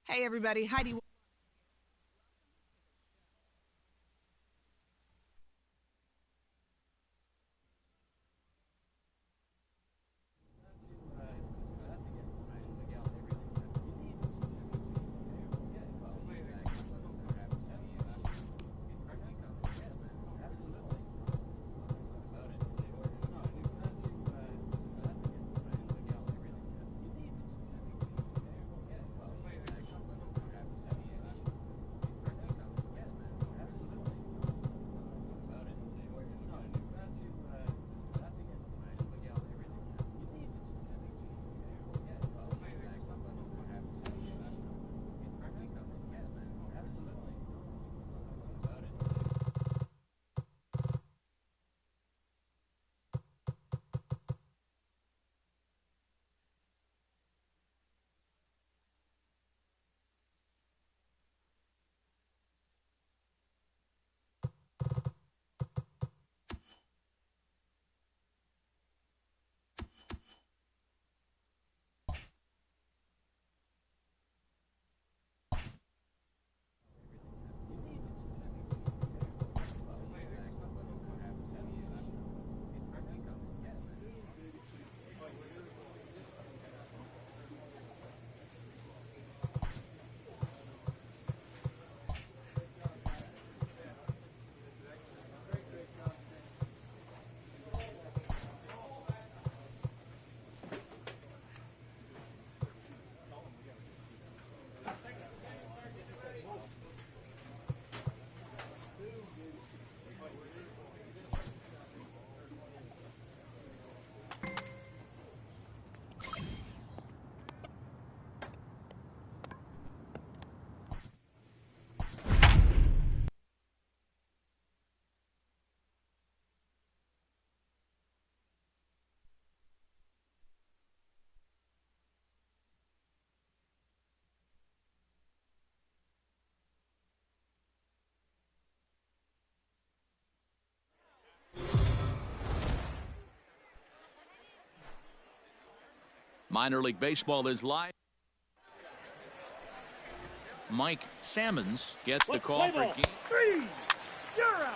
Hey, everybody. Heidi. Minor League Baseball is live. Mike Sammons gets the call for game 3. You're out.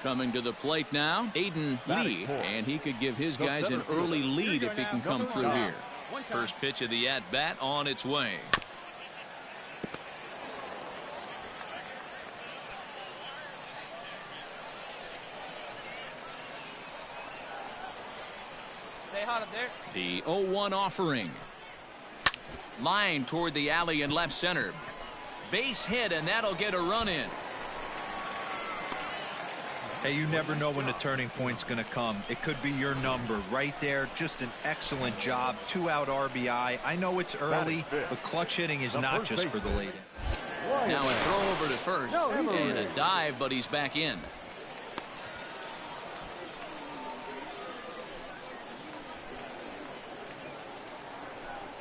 Coming to the plate now, Aiden Lee, and he could give his guys an early lead if he can come through here. First pitch of the at-bat on its way. Stay hot up there. The 0-1 offering. Line toward the alley in left center. Base hit, and that'll get a run in. Hey, you never know when the turning point's going to come. It could be your number right there. Just an excellent job. 2-out RBI. I know it's early, but clutch hitting is not just for the late. Now a throw over to first, and a dive, but he's back in.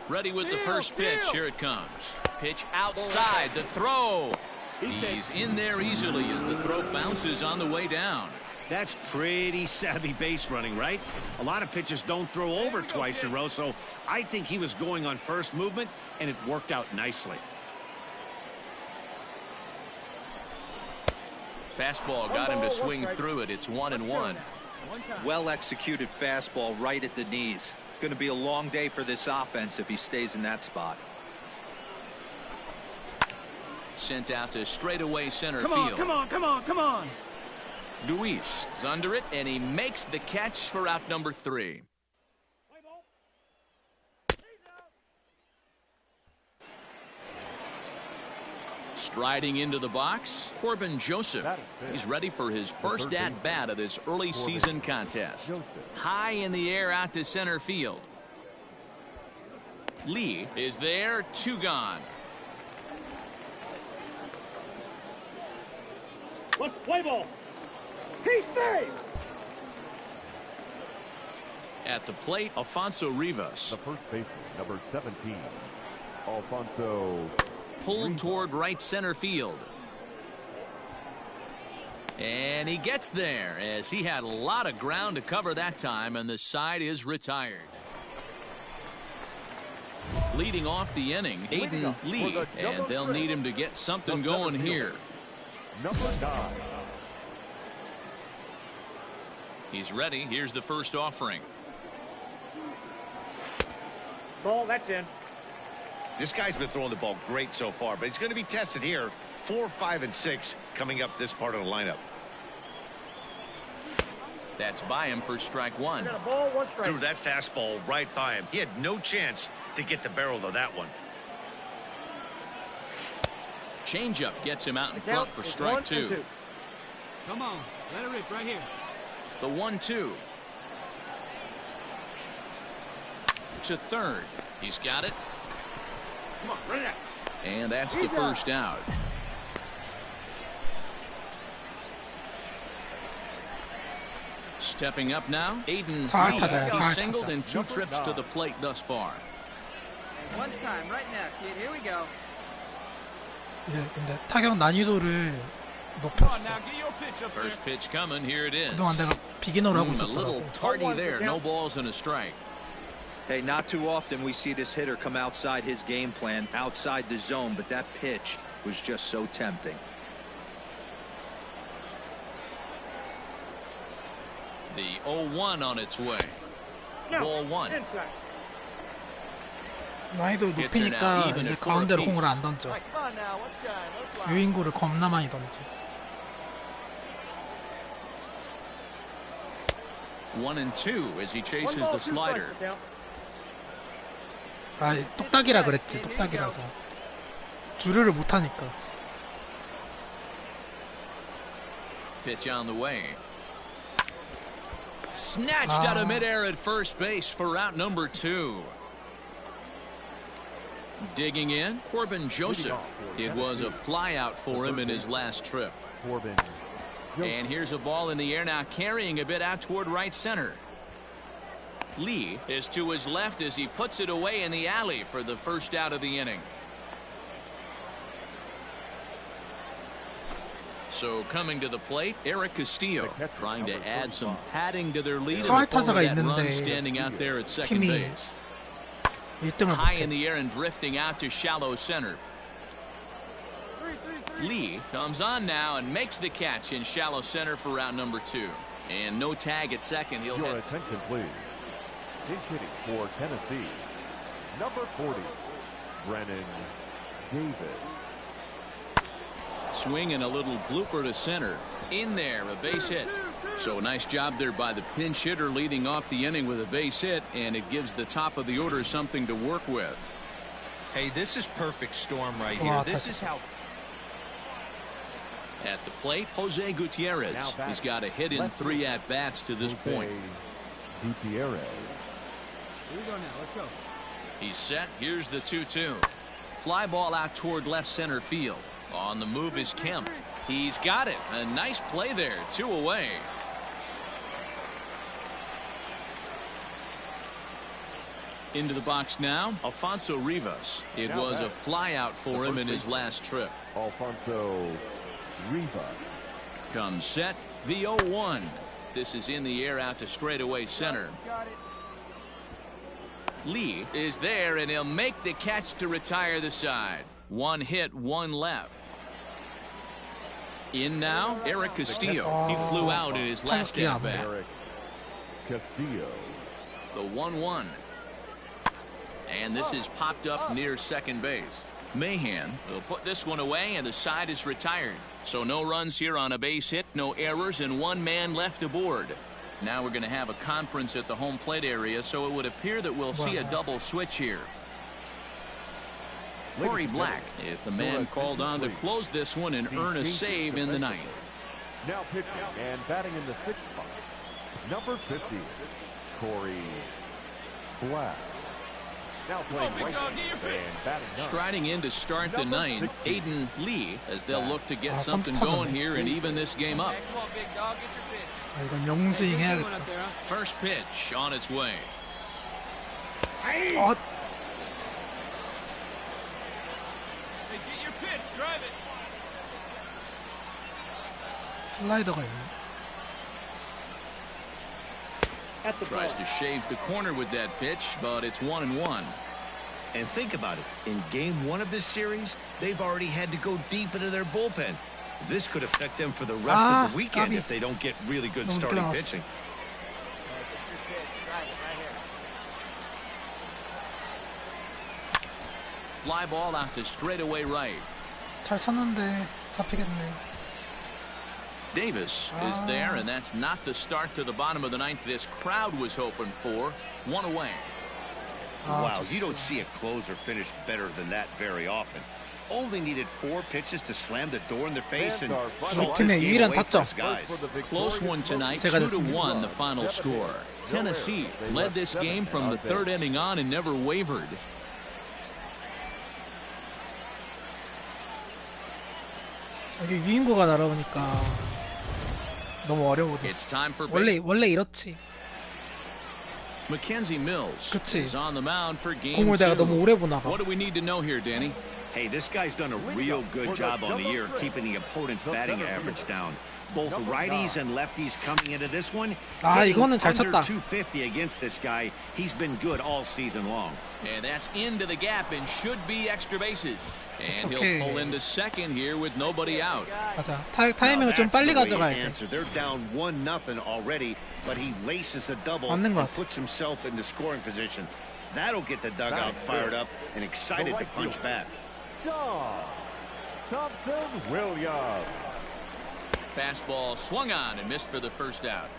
Ready with the first pitch. Here it comes. Pitch outside. The throw. He's in there easily as the throw bounces on the way down. That's pretty savvy base running, right? A lot of pitchers don't throw over twice in a row, so I think he was going on first movement, and it worked out nicely. Fastball got him to swing through it. It's 1-1. Well executed fastball right at the knees. Going to be a long day for this offense if he stays in that spot. Sent out to straightaway center field. Come on. Luis is under it, and he makes the catch for out number 3. Striding into the box, Corbin Joseph. He's ready for his first at-bat of this early season contest. High in the air out to center field. Lee is there, 2 gone. Let's play ball. He stays. At the plate, Alfonso Rivas. The first baseman, number 17, Alfonso. Pulled toward right center field. And he gets there as he had a lot of ground to cover that time, and the side is retired. Leading off the inning, Aiden Lee, and they'll need him to get something going here. Number 9. He's ready. Here's the first offering. Ball, that's in. This guy's been throwing the ball great so far, but he's going to be tested here. 4, 5, and 6 coming up this part of the lineup. That's by him for strike one. Got a ball, one strike. Threw that fastball right by him. He had no chance to get the barrel of that one. Changeup gets him out in front for strike two. Come on, let it rip right here. The 1-2. To third. He's got it. Come on, run it. And that's the first out. Stepping up now, Aiden Lee. He's singled in 2 trips to the plate thus far. One time, right now, kid. Here we go. 이제 근데 타격 난이도를 Come on 높였어. now, get your pitch up there. First pitch coming. Here it is. 그동안 내가 비기너를 하고 A little 있었더라고. tardy there. No balls and a strike. Hey, not too often we see this hitter come outside his game plan, outside the zone, but that pitch was just so tempting. The 0-1 on its way. Ball one. Inside. 난이도를 Hits are now 높이니까 even 이제 at 4 가운데로 apiece. 공을 안 던져. Come on now, one time, one fly. 유인구를 겁나 많이 던져. 1-2 as he One chases ball, the 2 slider. strikes, Mateo. 아, 똑딱이라 그랬지. 똑딱이라서. 주류를 못 하니까. Pitch on the way. Snatched out of midair at first base for out number 2. Digging in, Corbin Joseph. It was a flyout for him in his last trip. Corbin. And here's a ball in the air now, carrying a bit out toward right center. Lee is to his left as he puts it away in the alley for the first out of the inning. So coming to the plate, Eric Castillo trying to add some padding to their lead in the form of that run standing out there at second base. 1등을 High 못해. in the air and drifting out to shallow center. Lee comes on now and makes the catch in shallow center for round number 2. And no tag at second. He'll Your hit. attention, please. He's hitting for Tennessee. Number 40, Brennan Davis. Swing and a little blooper to center. In there, a base hit. So nice job there by the pinch hitter leading off the inning with a base hit, and it gives the top of the order something to work with. Hey, this is perfect storm right here. This is how... At the plate, Jose Gutierrez. He's got a hit in 3 at-bats to this point. Gutierrez. Here we go now, let's go. He's set. Here's the 2-2. Fly ball out toward left center field. On the move is Kemp. He's got it. A nice play there. 2 away. Into the box now, Alfonso Rivas. It was a flyout for him in his last trip. Alfonso Rivas. Comes set. The 0-1. This is in the air out to straightaway center. Got it. Lee is there, and he'll make the catch to retire the side. 1 hit, 1 left. In now, Eric Castillo. He flew out in his last at-bat. Eric Castillo. The 1-1. And this is popped up near second base. Mahan will put this one away, and the side is retired. So no runs here on a base hit, no errors, and 1 man left aboard. Now we're going to have a conference at the home plate area, so it would appear that we'll see a double switch here. Corey Black is the man called on to close this one and earn a save in the 9th. Now pitching and batting in the 6th spot. Number 50, Corey Black. Now playing right and batting 9. Striding in to start the 9th, Aiden Lee, as they'll look to get something going here and even this game up. Come on, big dog, get your pitch. 아, 이건 영스윙 Going 해야겠다. up there, huh? First pitch on its way. Hey, 어, get your pitch, drive it. 슬라이더가 있네. At the Tries ball. to shave the corner with that pitch, but it's 1-1. And think about it. In game 1 of this series, they've already had to go deep into their bullpen. This could affect them for the rest of the weekend if they don't get really good starting pitching. Get your pitch. Drive it right here. Fly ball out to straightaway right. 잘 쳤는데 잡히겠네. Davis is there, and that's not the start to the bottom of the 9th this crowd was hoping for. 1 away. Wow, you don't see a closer finish better than that very often. Only needed 4 pitches to slam the door in their face and salt this game away for his guys. Close one tonight, 2-1 the final score. Tennessee led this game from the 3rd inning on and never wavered. 여기 유인구가 날아오니까 너무 It's time for 어려워졌어. 원래 이렇지. Mackenzie Mills 그치. is on the mound for game 공을 내가 2. 너무 오래 보나 봐. What do we need to know here, Danny? Hey, this guy's done a real good job on the year keeping the opponent's batting average down. Both righties and lefties coming into this one. 이거는 잘 under 쳤다. 250 against this guy. He's been good all season long. And that's into the gap and should be extra bases. And Okay. he'll pull into second here with nobody out. 맞아. 타이밍을 좀 빨리 가져가야 돼. They're down 1-0 already, but he laces the double 맞는 것 and 같아. puts himself into scoring position. That'll get the dugout fired up and excited to punch back. Thompson Williams. Fastball swung on and missed for the first out.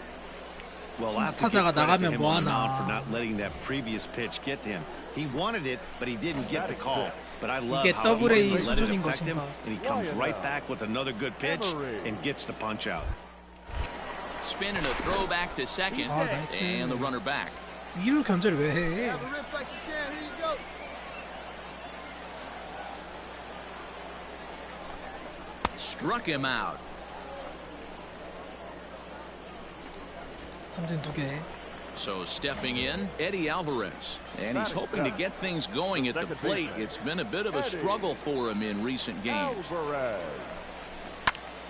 Well, I have to 타자가 give credit to 나가면 him on the mound 뭐하나. for not letting that previous pitch get to him. He wanted it, but he didn't get the call. But I love 이게 how he 더블 A didn't let it 수준인 affect him, 것인가. and he comes right back with another good pitch and gets the punch out. Spin and a throw back to second. 나이스. And the runner back. 이를 견제를 왜 해? Have a rip like you can. Here you go. Struck him out. 삼진 2개. So stepping in, Eddie Alvarez. And he's hoping to get things going at the plate. It's been a bit of a struggle for him in recent games. Alvarez.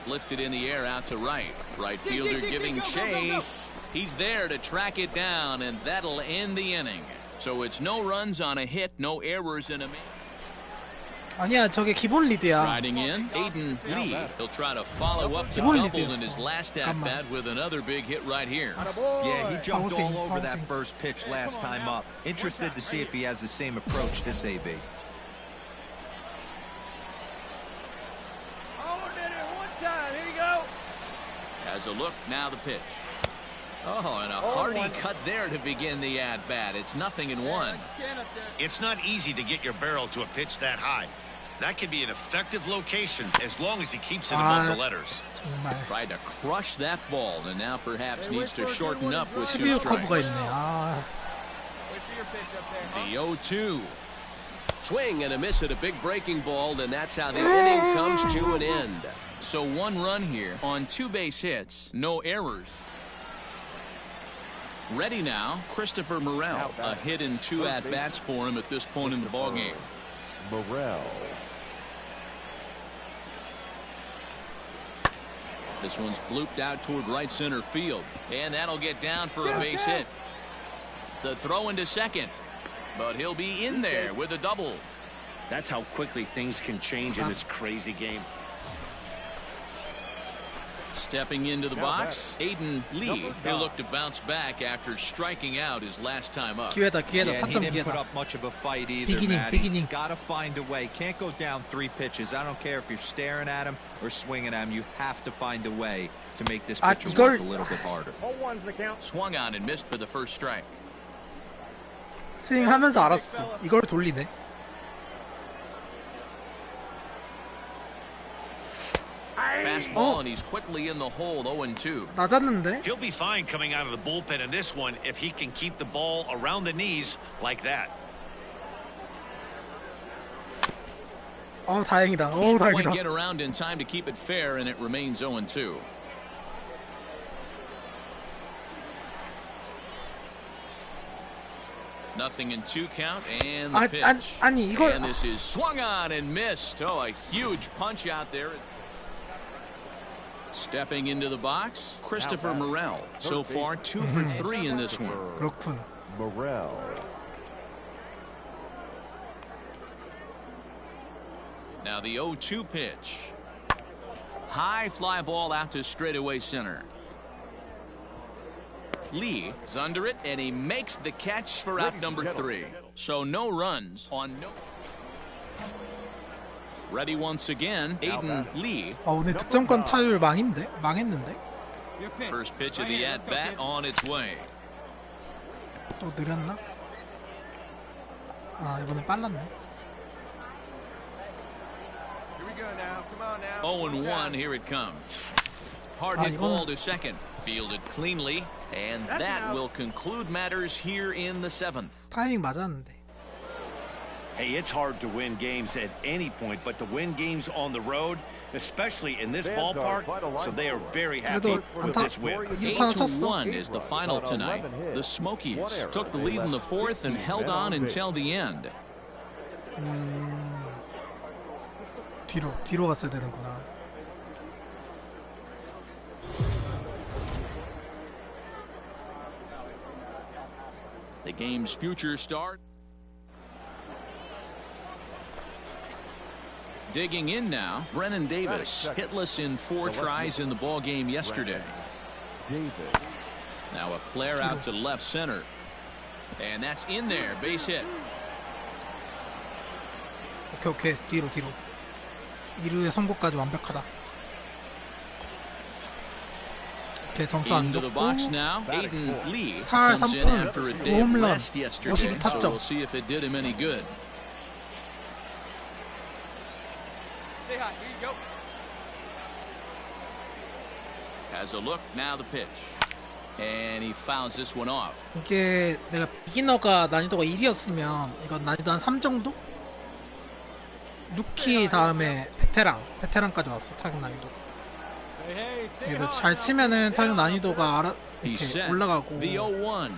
Lifted in the air out to right. Right fielder giving chase. He's there to track it down, and that'll end the inning. So it's no runs on a hit, no errors in a minute. 아니야, 저게 기본 리드야. Striding in, Aiden Lee. He'll try to follow up the 기본 double in 리드였어. his last at-bat with another big hit right here. Yeah, he jumped Housing, all over that housing. first pitch last time up. Interested to see if he has the same approach this AB. Oh, did it one time. Here you go. Has a look, now the pitch. Oh, and a hearty cut there to begin the at-bat. It's 0-1. Can up there. It's not easy to get your barrel to a pitch that high. That can be an effective location as long as he keeps it above the letters. 정말. Tried to crush that ball, and now perhaps needs to shorten up with 2 12 커브가 strikes. 있네. 아, Wait for your pitch up there. Huh? The 0-2. Swing and a miss at a big breaking ball, and that's how the inning comes to an end. So 1 run here on 2 base hits, no errors. Ready now, Christopher Morel. A hit and 2 at-bats for him at this point in the ballgame. Morel. This one's blooped out toward right center field, and that'll get down for a base hit. The throw into second, but he'll be in there with a double. That's how quickly things can change in this crazy game. Stepping into the box, Aiden Lee. He'll look to bounce back after striking out his last time up. 기회다, Yeah, 기회다. he 타점 didn't put 기회다. up much of a fight either, Beginning, Matty. beginning. Gotta find a way. Can't go down 3 pitches. I don't care if you're staring at him or swinging at him. You have to find a way to make this pitcher work a little bit harder. 0-1's the count. Swung on and missed for the first strike. 스윙하면서 알았어. 이걸 돌리네. Fastball, and he's quickly in the hole, 0-2. 낮았는데? He'll be fine coming out of the bullpen in this one if he can keep the ball around the knees like that. 다행이다. Can't quite 다행이다. get around in time to keep it fair, and it remains 0-2. Nothing in 2 count, and the pitch. 아니, 이걸 And this is swung on and missed. Oh, a huge punch out there. Stepping into the box, Christopher Morel. So far, 2 for 3 in this one. 그렇군. Morel. Now the 0-2 pitch. High fly ball out to straightaway center. Lee is under it, and he makes the catch for out number 3. So no runs on no. Ready once again, Aiden Lee. 오늘 득점권 타율 망했는데? Your pitch. First pitch of Right the here, let's go, at-bat kid. on its way. 또 느렸나? 아, 이번엔 빨랐네. Here we go now. Come on now. 0-1, here it comes. Hard 아, hit 이거는- ball to second. Fielded cleanly, and that will conclude matters here in the 7th. 타이밍 맞았는데. Hey, it's hard to win games at any point, but to win games on the road, especially in this ballpark, so they are very happy with this win. 8-1 is the final tonight. The Smokies took the lead in the 4th and held on until the end. 뒤로 갔어야 되는구나. The game's future start. Digging in now, Brennan Davis, hitless in 4 tries in the ball game yesterday. Now a flare out to left center. And that's in there, base hit. 오케이. 뒤로. 2루의 선구까지 완벽하다. 오케이, 점수 안 Into the 줬고. box now, Aiden Lee 4할 comes in 3푼 after a day of 홈런 rest yesterday, 52타점. so we'll see if it did him any good. Stay hot. Here you go. Has a look, now the pitch. And he fouls this one off. 이게 내가 비기너가 난이도가 1이었으면 이건 난이도 한 3 정도? 루키 다음에 베테랑까지 왔어, 타격 난이도. Hey, hey, stay 그래도 hot 잘 now. 치면은 타격 난이도가 He's 이렇게 set. 올라가고. The 0-1.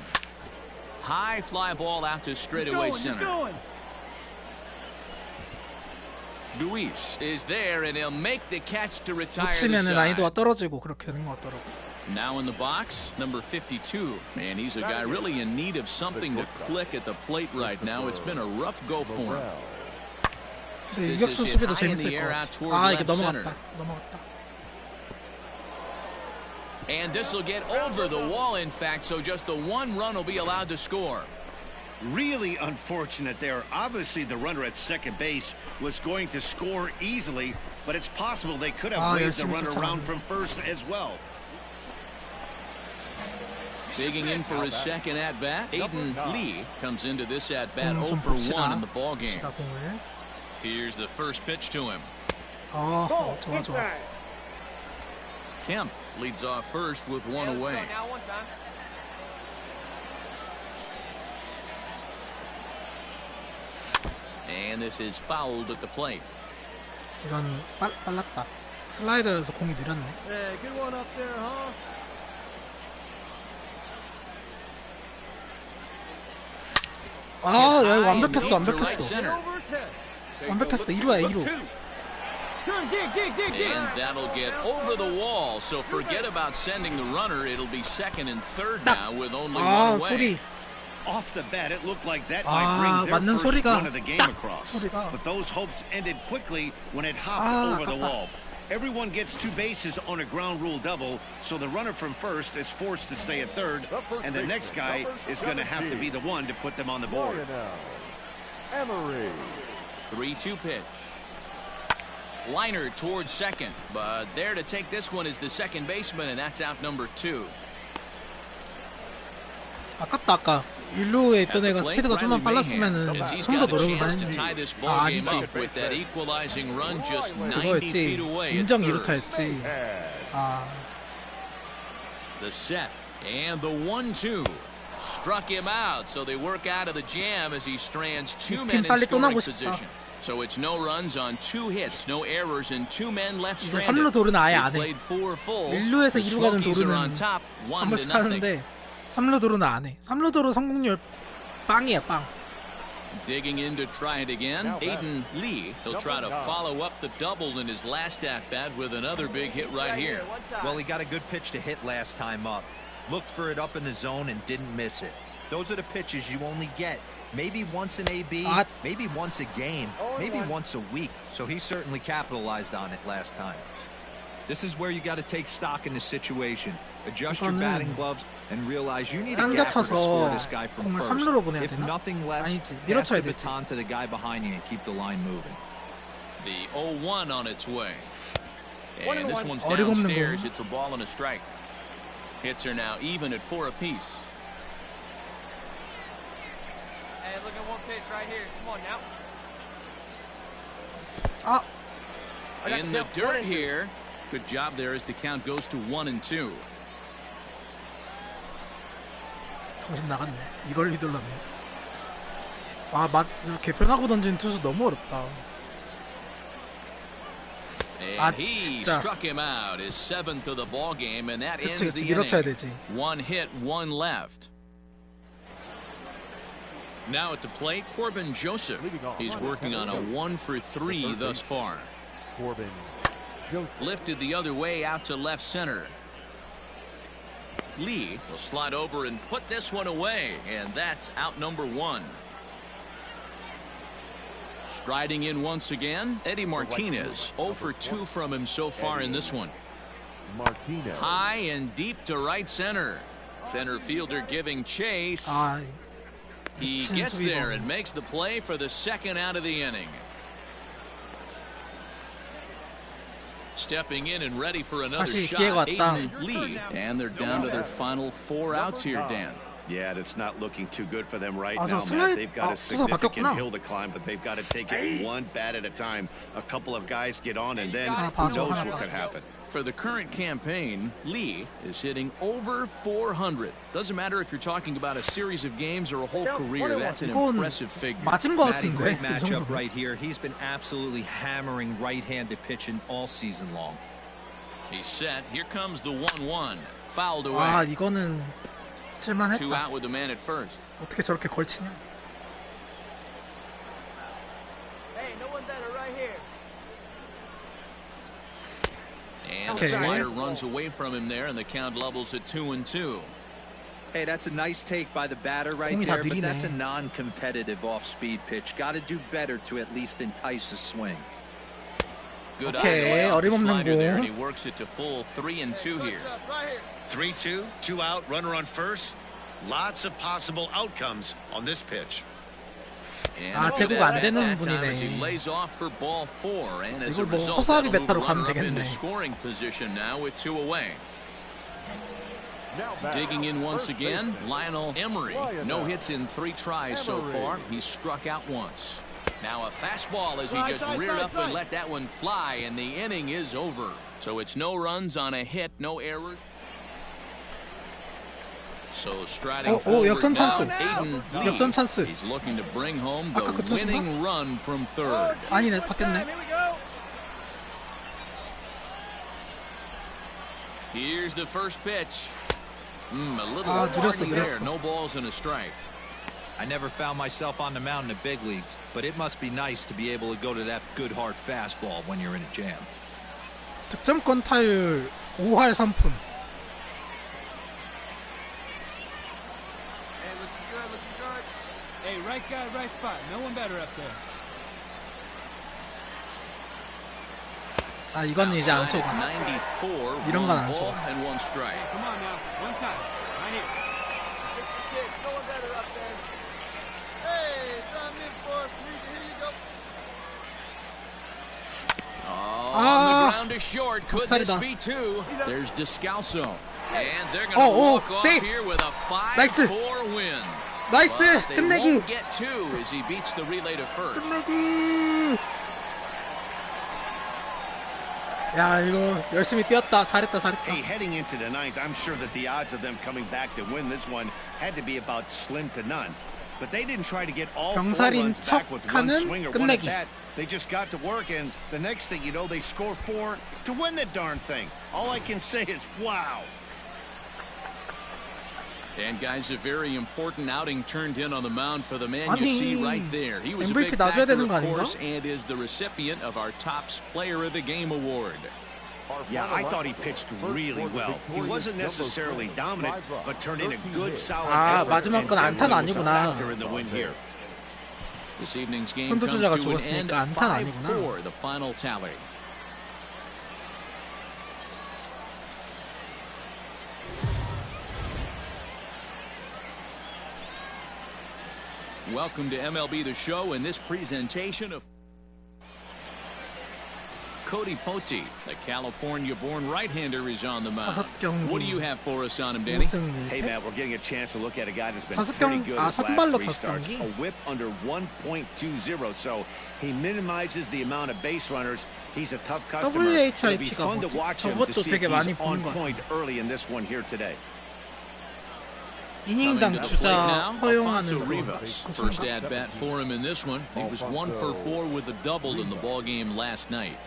High fly ball out to straightaway center. Luis is there, and he'll make the catch to retire the 놓치면은 난이도가 side. 떨어지고 그렇게 되는 것 같더라고. Now in the box, number 52. Man, he's a guy really in need of something to click at the plate right now. It's been a rough go for him. 근데 This 유격수 is hit 수비도 high in the 재밌을 air 것 out 같아. toward 아, 이게 left center. 넘어갔다. And this will get over the wall, in fact, so just the 1 run will be allowed to score. Really unfortunate there. Obviously, the runner at second base was going to score easily, but it's possible they could have waved the 열심히 runner 쫓아가네. around from first as well. Digging in for his second at-bat, Aiden Lee comes into this at-bat 좀 0 for 1 봅시다. in the ball game. 봅시다, 공을. Here's the first pitch to him. 좋아. Kemp leads off first with 1 Let's go away. now. One time. And this is fouled at the plate. 이건 빨랐다. 슬라이더에서 공이 느렸네. Hey, good one up there, huh? 아, 야, 이거 High and deep 완벽했어. to right Get center. over his head. 완벽했어. 2루야, 2루. Turn, dig. And that'll get over the wall. So forget about sending the runner. It'll be second and third now with only 1 away. 소리. Off the bat, it looked like that 아, might bring 맞는 their first 소리가 run of the game 딱 across. 소리가. But those hopes ended quickly when it hopped 아, over the 아깝다. wall. Everyone gets 2 bases on a ground rule double, so the runner from first is forced to stay at third, and the next guy is going to have to be the one to put them on the board. Emery. 3-2 pitch. Liner towards second, but there to take this one is the second baseman, and that's out number 2. 아깝다, 아까. 1루에 At 있던 the 애가 plate, 스피드가 좀만 Riley 빨랐으면은 Mahan, as he's 좀 더 got a 노력을 chance 많이 to tie 했는데. this ball 아, game 아니지. up with that equalizing run just 90 그거였지. feet away at 인정 third. 2루타였지. 아, The set and the 1-2 struck him out, so they work out of the jam as he strands 2 이 men 팀 in 빨리 scoring 떠나고 싶다. position. So it's no runs on 2 hits, no errors, and 2 men left 이제 stranded. 3루 도루는 아예 They 안 해. played 4 full. 1루에서 The 2루 가는 Smokies are on 도루는 top, 한 1-0. 번씩 하는데 3루 도루는 안 해. 3루 도루 성공률 빵이야, 빵. Digging in to try it again, Aiden Lee. He'll try to follow up the double in his last at-bat with another big hit right here. One time. Well, he got a good pitch to hit last time up. Looked for it up in the zone and didn't miss it. Those are the pitches you only get Maybe once an AB, maybe once a game, maybe once a week. So he certainly capitalized on it last time. This is where you got to take stock in the situation. Adjust your batting gloves and realize you need a gapper to score this guy from first. If nothing less, pass the baton to the guy behind you and keep the line moving. The 0-1 on its way. And this one's downstairs. It's a ball and a strike. Hits are now even at 4 apiece. Hey, look at one pitch right here. Come on now. In the dirt here. Good job there as the count goes to 1-2. 정신 나갔네. 이걸 휘둘렀네. 이렇게 변하고 던진 투수 너무 어렵다. And he struck him out, his 7th of the ball game, and that ends the inning. 1 hit, 1 left. Now at the plate, Corbin Joseph. He's working on a 1-for-3 thus far. Corbin Joseph. Lifted the other way out to left center. Lee will slide over and put this one away, and that's out number 1. Striding in once again, Eddie Martinez. 0-for-2 from him so far in this one. Martinez. High and deep to right center. Center fielder giving chase. He gets there and makes the play for the 2nd out of the inning. Stepping in and ready for another shot, Aiden Lee. And they're down to their final 4 outs here, Dan. Yeah, that's not looking too good for them right now, Matt. They've got a significant hill to climb, but they've got to take it one bat at a time. A couple of guys get on, and then who knows what could happen. For the current campaign, Lee is hitting over 400. Doesn't matter if you're talking about a series of games or a whole career. That's an impressive figure. Matty, great matchup right here. He's been absolutely hammering right-handed pitching all season long. He's set. Here comes the 1-1. Fouled away. 이거는 칠만했다. 2 out with the man at first. 어떻게 저렇게 걸치냐? Hey, no one better right here. And the slider runs away from him there, and the count levels at 2-2. Hey, that's a nice take by the batter right there, but that's a non-competitive off-speed pitch. Got to do better to at least entice a swing. Good eye on the slider there, and he works it to full 3-2 here. 3-2, 2 out, runner on first. Lots of possible outcomes on this pitch. 제구가 안 되는 분이네. He lays off for ball 4, and as a 이걸 뭐 result, 허수아비 that'll 베타로 move 가면 runner up into 되겠네. scoring position now with 2 away. Digging in once again, Lionel Emery. No hits in 3 tries so far. He's struck out once. Now a fastball as he just reared up and let that one fly, and the inning is over. So it's no runs on a hit, no errors. So striding forward 역전 찬스. Aiden Lee. 역전 찬스. He's looking to bring home the winning run from third. 아니네, 바뀌었네. Here's the first pitch. A little tardy there. No balls and a strike. I never found myself on the mound in the big leagues, but it must be nice to be able to go to that good hard fastball when you're in a jam. 득점권 타율 5할 3푼. Hey, looking good, looking good. Hey, right guy, right spot. No one better up there. 이건 이제 안 쏘고. 94, 이런 건 안 쏘고. and 1 strike. Come on now, one time, right here. Kids, no one better up there. Hey, drive in for us. Here you go. On the ground to short. Could this be 2? There's Descalso. And they're going to walk off here with a 5-4 win. 나이스! They 끝내기! won't get 2 as he beats the relay to first. 끝내기! 야, 이거 열심히 뛰었다. 잘했다. Hey, heading into the 9th, I'm sure that the odds of them coming back to win this one had to be about slim to none. But they didn't try to get all 4 runs back with one swing or one at bat. They just got to work, and the next thing you know, they score 4 to win the darn thing. All I can say is, wow. And guys, a very important outing turned in on the mound for the man you see right there. He was a big MVP factor, 되는 거 of 아닌가? course, and is the recipient of our Topps Player of the Game award. Yeah, I thought he pitched really well. He wasn't necessarily dominant, but turned in a good, solid effort. 마지막 건 안타는 and was a 아니구나. factor in the win here. This evening's game 선두 comes 주자가 to an end 죽었으니까 안타는 아니구나. 5-4, the final tally. Welcome to MLB The Show and this presentation of Cody Potti, the California-born right-hander, is on the mound. What do you have for us on him, Danny? Hey, Matt, we're getting a chance to look at a guy that's been 다섯 pretty 경- good 아, his last 선발로 3 다섯 starts. 경기? A whip under 1.20, so he minimizes the amount of base runners. He's a tough customer. It'll be WHIP가 fun to 뭐지? watch him to 저것도 see 되게 if 많이 he's on 보는 것 point 같아요. early in this one here today. Coming 이닝당 to the plate 주자 now, Alfonso 허용하는 Rivas. 거 First at bat for him in this one. He was 1 for 4 with a double in the ball game last night.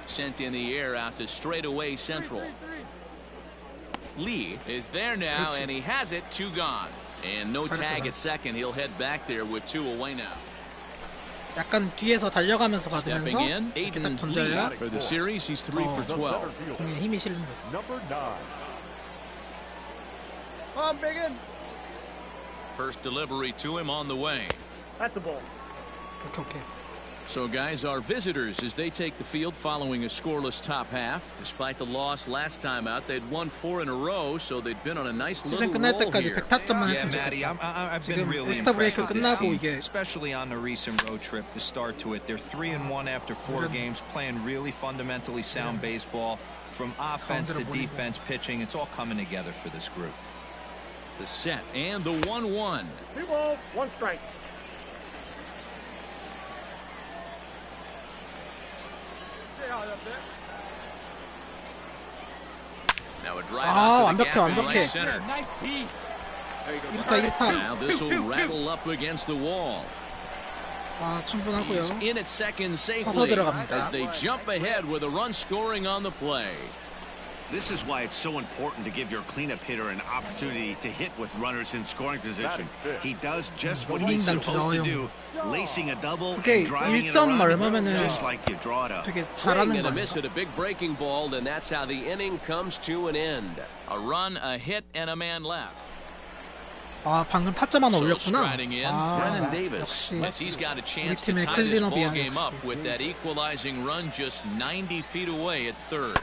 Sent in the air out to straightaway central. Lee is there now, and he has it. 2 gone. And no tag at second. He'll head back there with 2 away now. 약간 뒤에서 달려가면서 Stepping 받으면서 in, 이렇게 딱 Aiden 던져야 Lee for the series. He's 3 for 12. 공에 힘이 실린댔어. Number 9. Come on, Biggin. First delivery to him on the way. That's a ball. 오케이. So, guys, our visitors, as they take the field following a scoreless top half. Despite the loss last time out, they'd won 4 in a row, so they'd been on a nice little 시즌 끝날 roll 때까지 here. 100타점만 Yeah, 했으면 Matty, 좋겠다. I've been 지금 really 스타 impressed 브레이크 with this 끝나고 team, 이게 especially on the recent road trip to start to it. They're 3-1 after 4 games, playing really fundamentally sound baseball. From offense to defense, pitching, it's all coming together for this group. The set and the 1-1. 2 balls, 1 strike. Stay high up there. Now a drive 아, out to the 완벽해, gap in 완벽해. right center. Nice piece. There you go. 1타 1타. Now this will rattle up against the wall. 아, 충분하고요. He's in at second 서서 safely 들어갑니다. as they jump ahead with a run scoring on the play. This is why it's so important to give your cleanup hitter an opportunity to hit with runners in scoring position. He does just what he's 이닝당 supposed to 주자 do, lacing a double 그게 and driving it 1점 around 얼마면은 just like you draw it up. 되게 Swing 잘하는 and a 거야. miss at a big breaking ball, and that's how the inning comes to an end. A run, a hit, and a man left. 아, 방금 타점 하나 So 올렸구나. striding in, 아, Brennan Davis, 역시 as he's got a chance 우리 to 팀의 tie this 클린업이야, ball game up 역시. with that equalizing run just 90 feet away at third.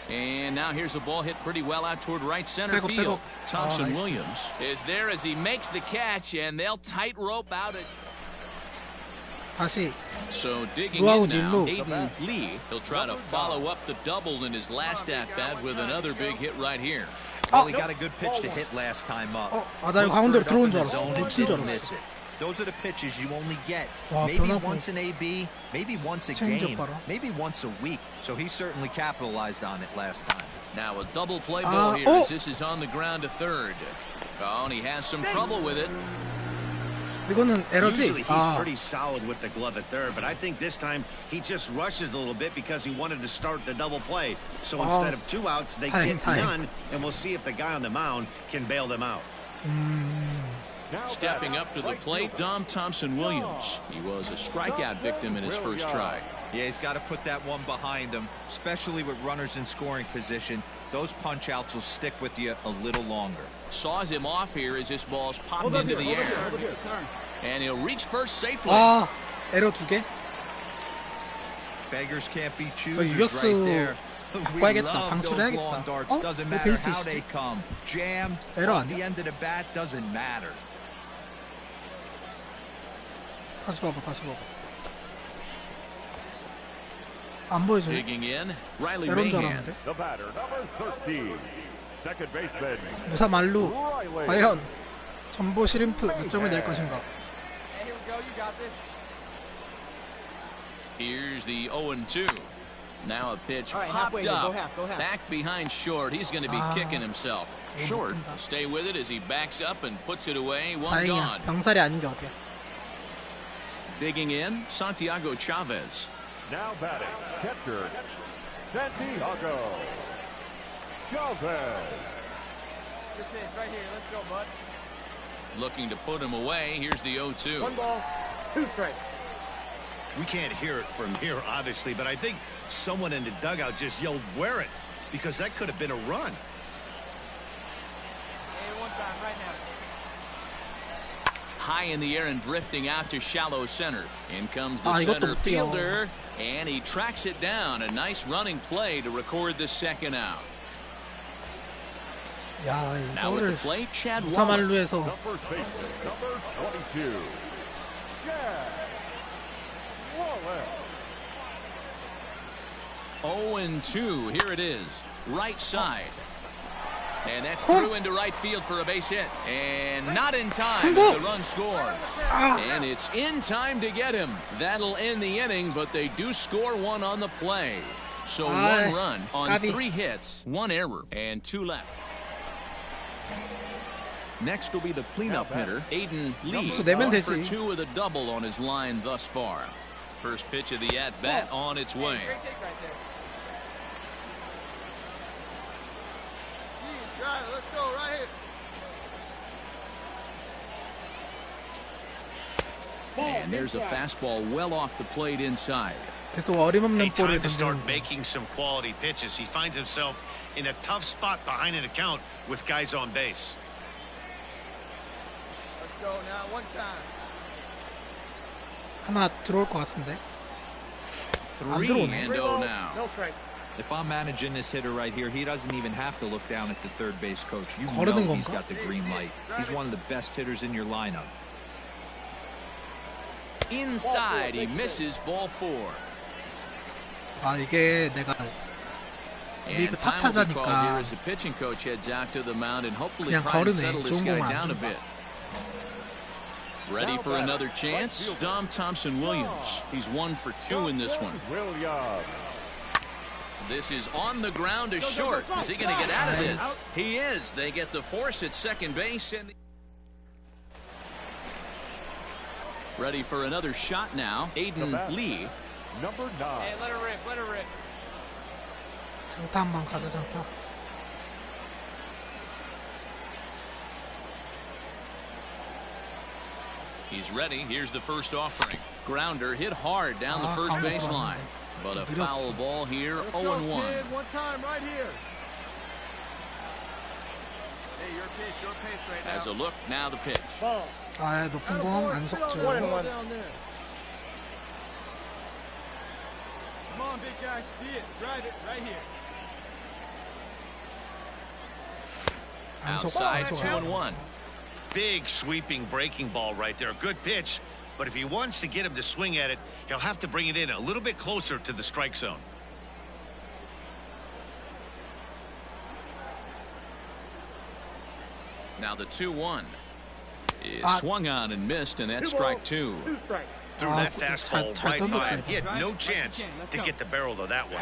And now here's a ball hit pretty well out toward right center 빼고, field. 빼고. Thompson 아, 나이스. Williams is there as he makes the catch, and they'll tightrope out it. 다시 So digging 루아우 in now, 딜루. Aiden Lee. He'll try to follow up the double in his last at-bat with another big hit right here. Well, he got a good pitch to hit last time up. 아, 나 이거 Look 가운데로 for it up in 들어온 줄 the 알았어. zone and 놓친 줄 didn't 알았어. miss it. Those are the pitches you only get 와, maybe 변화구. once an AB, maybe once a 체인지업 game, 봐라. maybe once a week. So he certainly capitalized on it last time. Now a double play ball here oh. as this is on the ground to third. Oh, and he has some trouble with it. 이거는 에러지? Usually he's 아, pretty solid with the glove at third, but I think this time he just rushes a little bit because he wanted to start the double play. So instead of 2 outs, they get none, and we'll see if the guy on the mound can bail them out. Stepping up to the plate, Dom Thompson Williams. He was a strikeout victim in his first try. Yeah, he's got to put that one behind him, especially with runners in scoring position. Those punch outs will stick with you a little longer. Saws him off here as this ball's popped into the air. And he'll reach first safely. 아, 에러 2개? Beggars can't be 저 choosers 유격수 right there. We 바꿔야겠다. love those 방출해야겠다. long darts. 어? Doesn't 이거 matter 베이스 how 있어. they come. Jammed 에러 off 아니야? the end of the bat doesn't matter. 다시 봐봐, 다시 봐봐. 안 보여주네. Digging in, Riley 에러인 줄 Mahan. 알았는데. The batter, number 13. Second baseman. 무사 말루. Riley. 과연 전보 시림프 몇 점을 낼 것인가? Here we go. You got this. Here's the 0-2. Now a pitch All right, popped halfway here. Go up. half, go half. Back behind short. He's going to be Ah. kicking himself. 이거 Short. 못 뜬다. Stay with it as he backs up and puts it away. One 다행이야. gone. 병살이 아닌 게 어디야. Digging in, Santiago Chavez. Now batting, catcher, Santiago Chavez. Good pitch right here. Let's go, bud. Looking to put him away. Here's the 0-2. 1 ball, 2 strikes. We can't hear it from here, obviously, but I think someone in the dugout just yelled, "Wear it," because that could have been a run. And 1 time right now. high in the air and drifting out to shallow center. In comes the 이것도 center 못 뛰어. fielder, and he tracks it down. A nice running play to record the second out. 야, Now with the 이거를 plate, Chad Wallach. 무사말루에서 The first baseman, number 22, Chad Wallach. 0-2. Here it is. Right side. And that's through into right field for a base hit. And not in time as the run scores. And it's in time to get him. That'll end the inning, but they do score one on the play. So one run on 3 hits, 1 error, and 2 left. Next will be the cleanup hitter, Aiden Lee. 점수 내면 1 되지. for 2 with a double on his line thus far. First pitch of the at-bat on its way. Great take right there. Drive it. Let's go right here. And there's a fastball well off the plate inside. 계속 어림없는 볼을 Time to start 던지는 거. making some quality pitches. He finds himself in a tough spot behind an account with guys on base. Let's go now. One time. 하나 들어올 것 같은데. 3-0 now. No strike. If I'm managing this hitter right here, he doesn't even have to look down at the third base coach. You 거르는 know he's 건가? got the green light. He's one of the best hitters in your lineup. Inside, he misses ball 4. 아, 이게 내가 And 리그 time will be called here 탑타자니까 as the pitching coach heads out to the mound and hopefully 그냥 try and 거르네. settle this 좋은 guy 공을 안 down a 준다. bit. Ready for another chance? Dom Thompson Williams. He's 1 for 2 in this one. Williams. This is on the ground to short. Is he going to get out of this? He is. They get the force at second base. And ready for another shot now. Aiden Lee. Number 9. Hey, let her rip. Let her rip. 장타 한번 가자, 장타. He's ready. Here's the first offering. Grounder hit hard down the first baseline. But a foul ball here, 0-1. One time right here. Hey, your pitch right now. As a look, now the pitch. 아, 높은 공 안석주. Down there. Come on, big guy, see it. Drive it right here. Outside, 2-1. Big sweeping breaking ball right there. Good pitch. But if he wants to get him to swing at it, he'll have to bring it in a little bit closer to the strike zone. Now the 2-1 is swung on and missed, and that's strike 2. Threw that fastball right by him. He had no chance to get the barrel of that one.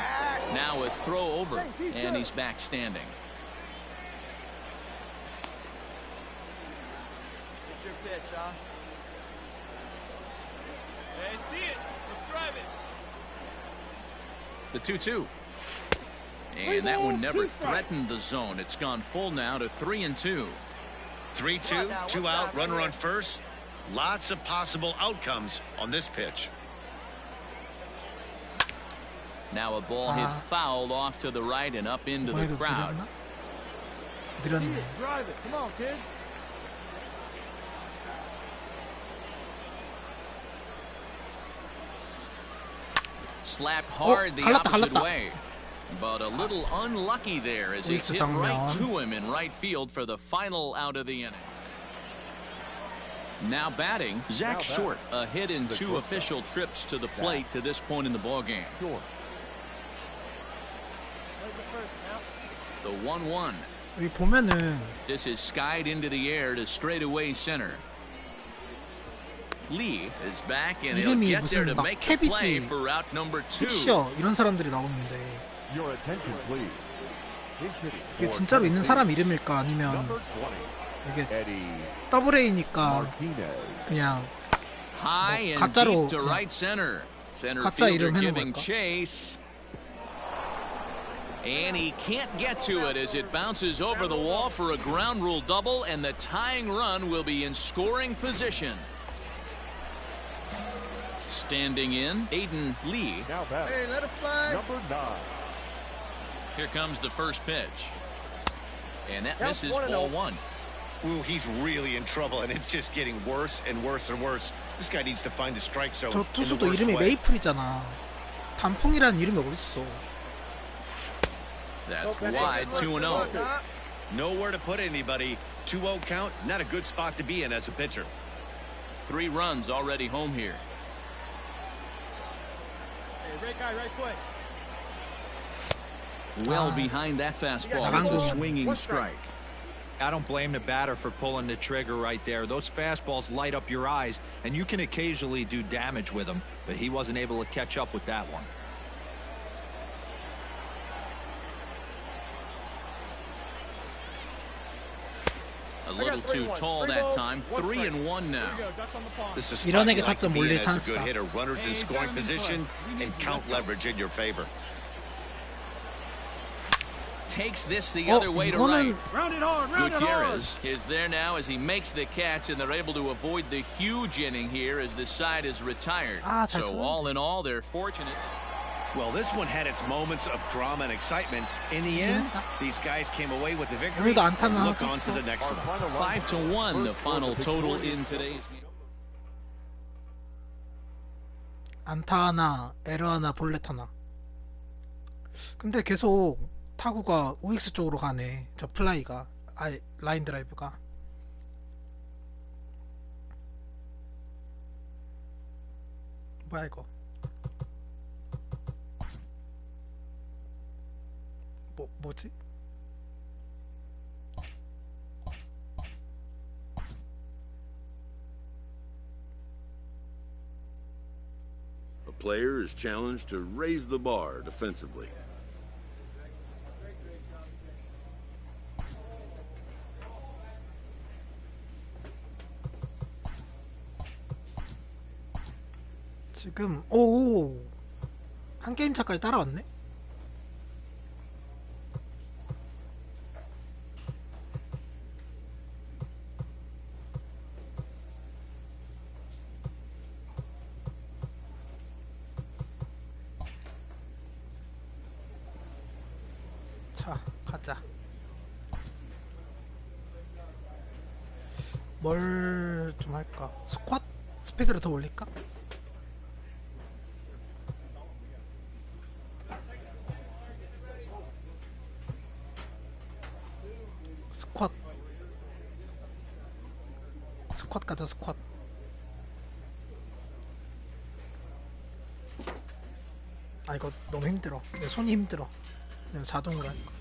Now a throw over, and he's back standing. It's your pitch, huh? Hey, see it. Let's drive it. The 2-2. And that one never threatened the zone. It's gone full now to 3-2. 3-2, 2 out, runner on first. Lots of possible outcomes on this pitch. Now a ball hit foul off to the right and up into the crowd. 느렸네. Drive it. Come on, kid. Slapped hard the opposite way. But a little unlucky there as it's hit right to him in right field for the final out of the inning. Now batting, Zach Short, a hit in 2 official trips to the plate to this point in the ballgame. The 1-1. 여기 보면은 This is skied into the air to straightaway center. Lee is back and he'll 이름이 get there 무슨 to 막 make the play 캐비지, for route number 2. 피셔 이런 사람들이 나오는데 Your attention, please. 이게 진짜로 있는 사람 이름일까 아니면 Number 20. 이게 Eddie 더블 A니까 Martinez. 그냥 High and 가짜로 deep to 그냥 right center. Center 가짜 fielder 이름 해놓은 giving 걸까? chase. And he can't get to it as it bounces over the wall for a ground rule double, and the tying run will be in scoring position. Standing in, Aiden Lee. Now back. Hey, let it fly. Number 9. Here comes the first pitch. And that misses ball 1. Ooh, he's really in trouble, and it's just getting worse and worse and worse. This guy needs to find the strike zone. 저 투수도 이름이 메이플이잖아. 단풍이라는 이름이 어딨어? That's wide, 2-0. Nowhere to put anybody. 2-0 count, not a good spot to be in as a pitcher. 3 runs already home here. Hey, right guy, right place. Well behind that fastball. It's a swinging strike. I don't blame the batter for pulling the trigger right there. Those fastballs light up your eyes, and you can occasionally do damage with them, but he wasn't able to catch up with that one. A little too tall that time. 3-1 now. This is 밀어내기 like 타점 being 몰릴 as a good 찬스다. hitter. Runners in scoring position and count leverage in your favor. Takes this the other way to right. 이거는 Gutierrez is there now as he makes the catch, and they're able to avoid the huge inning here as the side is retired. 잘 So 쳤는데. all in all, they're fortunate. Well, this one had its moments of drama and excitement. In the end, these guys came away with the victory. 오늘도 안타는 Look 하나 on to the 쳤어. next one. 5-1, the final total in today's game. 안타 하나, 에러 하나, 볼넷 하나. 근데 계속 타구가 우익수 쪽으로 가네. 저 플라이가. 아니, 라인 드라이브가. 뭐야 이거? 뭐지? A player is challenged to raise the bar defensively. 지금 한 게임 차까지 따라왔네. 자, 가자. 뭘 좀 할까? 스쿼트? 스피드를 더 올릴까? 스쿼트 가자, 스쿼트. 아, 이거 너무 힘들어. 내 손이 힘들어. 그냥 자동으로 하니까.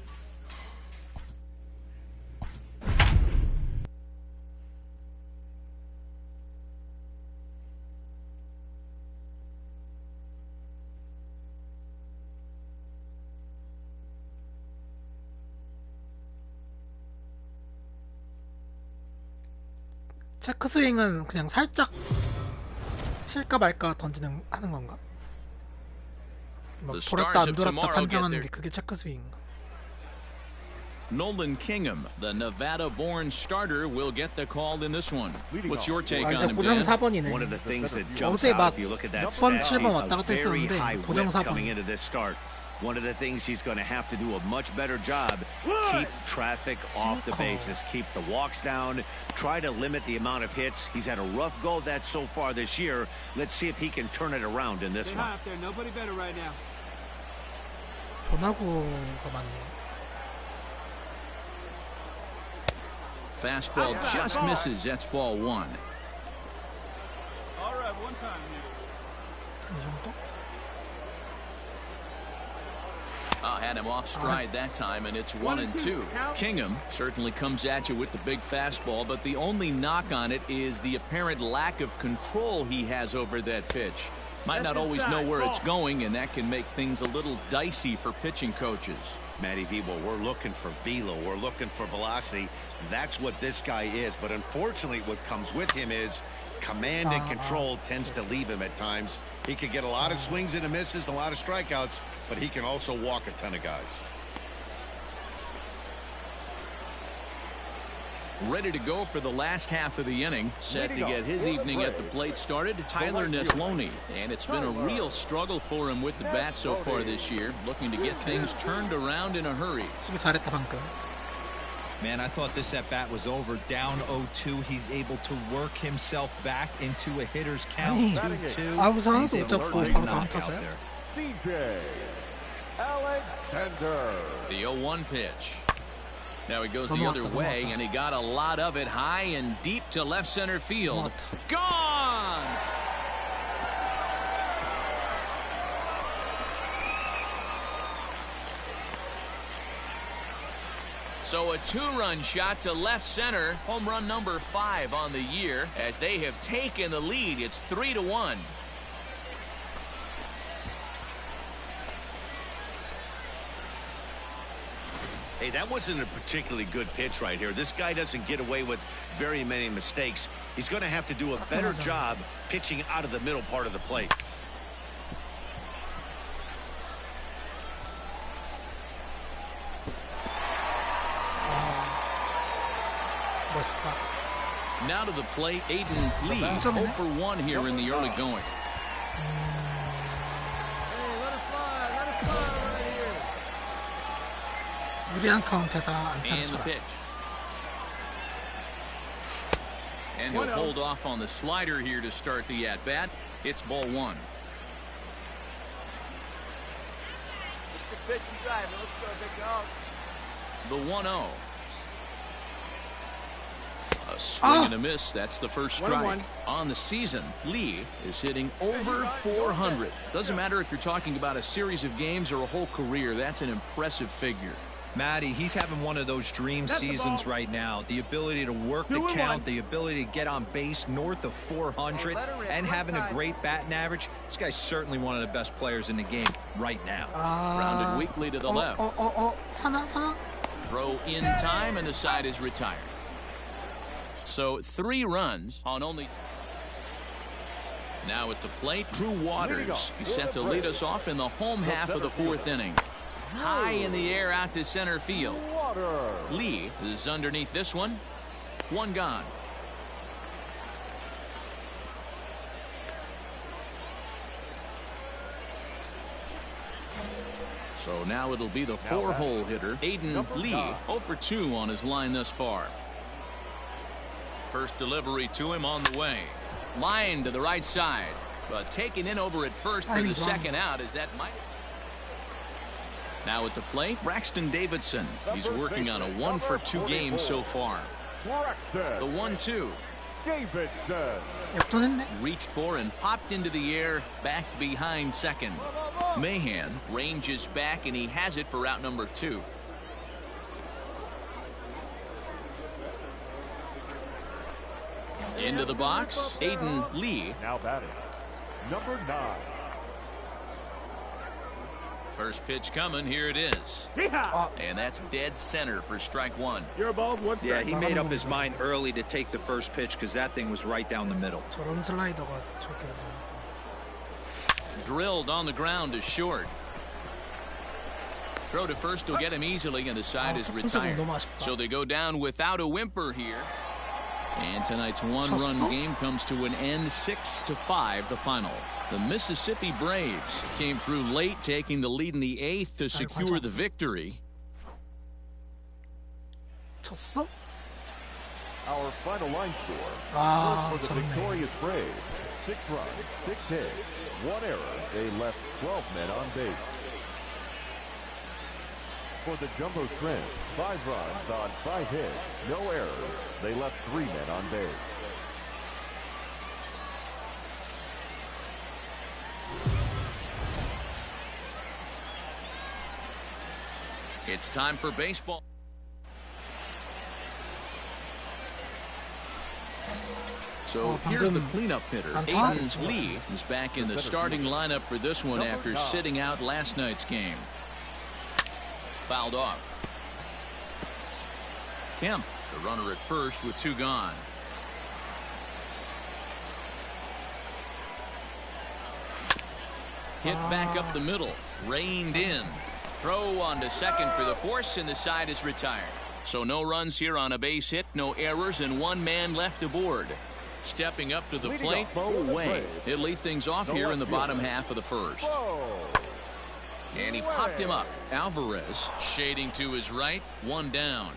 체크 스윙은 그냥 살짝 칠까 말까 하는 건가? 막 돌았다 안 돌았다 판정하는 게 그게 체크 스윙인가? Nolan Kingham, the Nevada-born starter, will get the call in this one. What's your take on him, 고정 Dan? 4번이네. One of the things that jumps 어제 out 막 if you look at that 6번, stat 7번 sheet, 왔다 a 갔다 very high 했었는데 고정 whip coming 4번. into this start. One of the things he's going to have to do a much better job, keep traffic off the bases, keep the walks down, try to limit the amount of hits. He's had a rough go of that so far this year. Let's see if he can turn it around in this one. Nobody better right now. 변화구가 많네. Fastball just misses. That's ball 1. All right, one time. 이 정도? Had him off stride that time, and it's 1-2. Kingham certainly comes at you with the big fastball, but the only knock on it is the apparent lack of control he has over that pitch. Might not always know where it's going, and that can make things a little dicey for pitching coaches. Matty V, well, we're looking for velo. We're looking for velocity. That's what this guy is. But unfortunately, what comes with him is command and control tends to leave him at times. He could get a lot of swings and misses, a lot of strikeouts, but he can also walk a ton of guys. Ready to go for the last half of the inning. Set to get his evening at the plate started, Tyler Neslony. And it's been a real struggle for him with the bat so far this year. Looking to get things turned around in a hurry. 수비 잘했다 방금. Man, I thought this at-bat was over. Down 0-2. He's able to work himself back into a hitter's count. 2-2. 아웃 하나도 He's 못 able to 잡고 put a 바로 다음 knockout 타자야? there. CJ Alexander. The 0-1 pitch. Now he goes the other way, and he got a lot of it high and deep to left center field. Gone! So a 2-run shot to left center. Home run number 5 on the year as they have taken the lead. It's 3-1. Hey, that wasn't a particularly good pitch right here. This guy doesn't get away with very many mistakes. He's going to have to do a better job pitching out of the middle part of the plate. Now to the plate, Aiden Lee, 0 for 1 here in the early going. 유리한 카운트에서 And the 안타를 pitch. And he'll hold off on the slider here to start the at-bat. It's ball 1. Get your pitch and drive. Let's go, big dog. The 1-0. A swing and a miss. That's the first strike. On the season, Lee is hitting over 400. Doesn't matter if you're talking about a series of games or a whole career. That's an impressive figure. Matty, he's having one of those dream seasons right now. The ability to work the count, the ability to get on base north of 400, and having a great batting average. This guy's certainly one of the best players in the game right now. Grounded weakly to the left. 사나? Throw in time, and the side is retired. So 3 runs on only. Now at the plate, Drew Waters. He's set to lead us off in the home half of the 4th inning. High in the air out to center field. Lee is underneath this one. 1 gone. So now it'll be the 4-hole hitter, Aiden Lee, 0 for 2 on his line thus far. First delivery to him on the way. Line to the right side, but taken in over at first for the second out as that might. Now at the plate, Braxton Davidson. He's working on a 1 for 2 game so far. The 1-2. Davidson. Reached for and popped into the air back behind second. Mahan ranges back and he has it for out number 2. Into the box, Aiden Lee. Now batting, number 9. First pitch coming, here it is. And that's dead center for strike 1. You're above one. Yeah, he made up his mind early to take the first pitch because that thing was right down the middle. 저런 슬라이더가 저렇게 Drilled on the ground to short. Throw to first will get him easily, and the side is retired. So they go down without a whimper here. And tonight's 1-run game comes to an end, 6-5 the final. The Mississippi Braves came through late, taking the lead in the 8th to secure the victory. 쳤어? Our final line score. 아, First for the victorious Braves, 6 runs, 6 hits, 1 error. They left 12 men on base. For the Jumbo Shrimp, 5 runs on 5 hits, no errors. They left 3 men on base. It's time for baseball. So here's the cleanup hitter. Aiden Lee is back in the starting lineup for this one after sitting out last night's game. Fouled off. Kemp, the runner at first with 2 gone. Hit back up the middle. Reined in. Throw on to second for the force, and the side is retired. So no runs here on a base hit, no errors, and 1 man left aboard. Stepping up to the plate, Bo Wei. He'll lead things off here in the bottom half of the first. And he popped him up. Alvarez shading to his right, 1 down.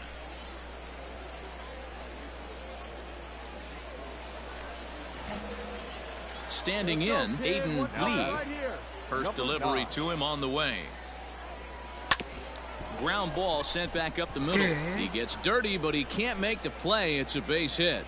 Standing in, Aiden Lee. First delivery to him on the way. Ground ball sent back up the middle. He gets dirty, but he can't make the play. It's a base hit.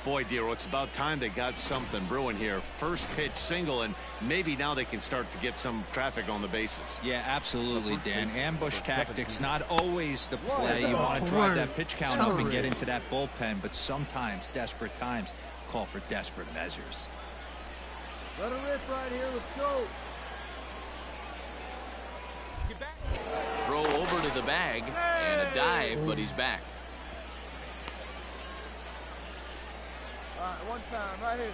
Boy, Dero, it's about time they got something brewing here. First pitch single, and maybe now they can start to get some traffic on the bases. Yeah, absolutely, Dan. Ambush tactics, not always the play. You want to drive that pitch count up and get into that bullpen, but sometimes desperate times call for desperate measures. Let her rip right here. Let's go. Throw over to the bag and a dive, but he's back. All right, one time, right here.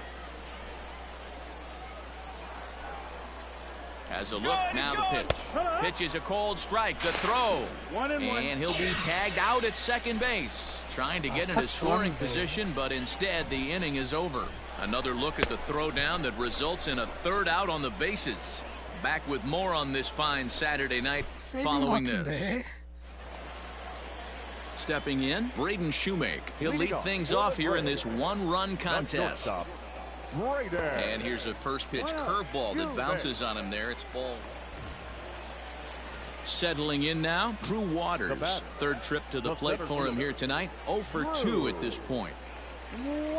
Has a look, now the pitch. Pitch is a cold strike, the throw. And he'll be tagged out at second base. Trying to get into scoring position, but instead the inning is over. Another look at the throw down that results in a third out on the bases. Back with more on this fine Saturday night following this. Stepping in, Braden Shoemake. He'll lead things off here in this one-run contest. And here's a first pitch curveball that bounces on him there. It's ball. Settling in now, Drew Waters. Third trip to the plate for him here tonight. 0 for 2 at this point.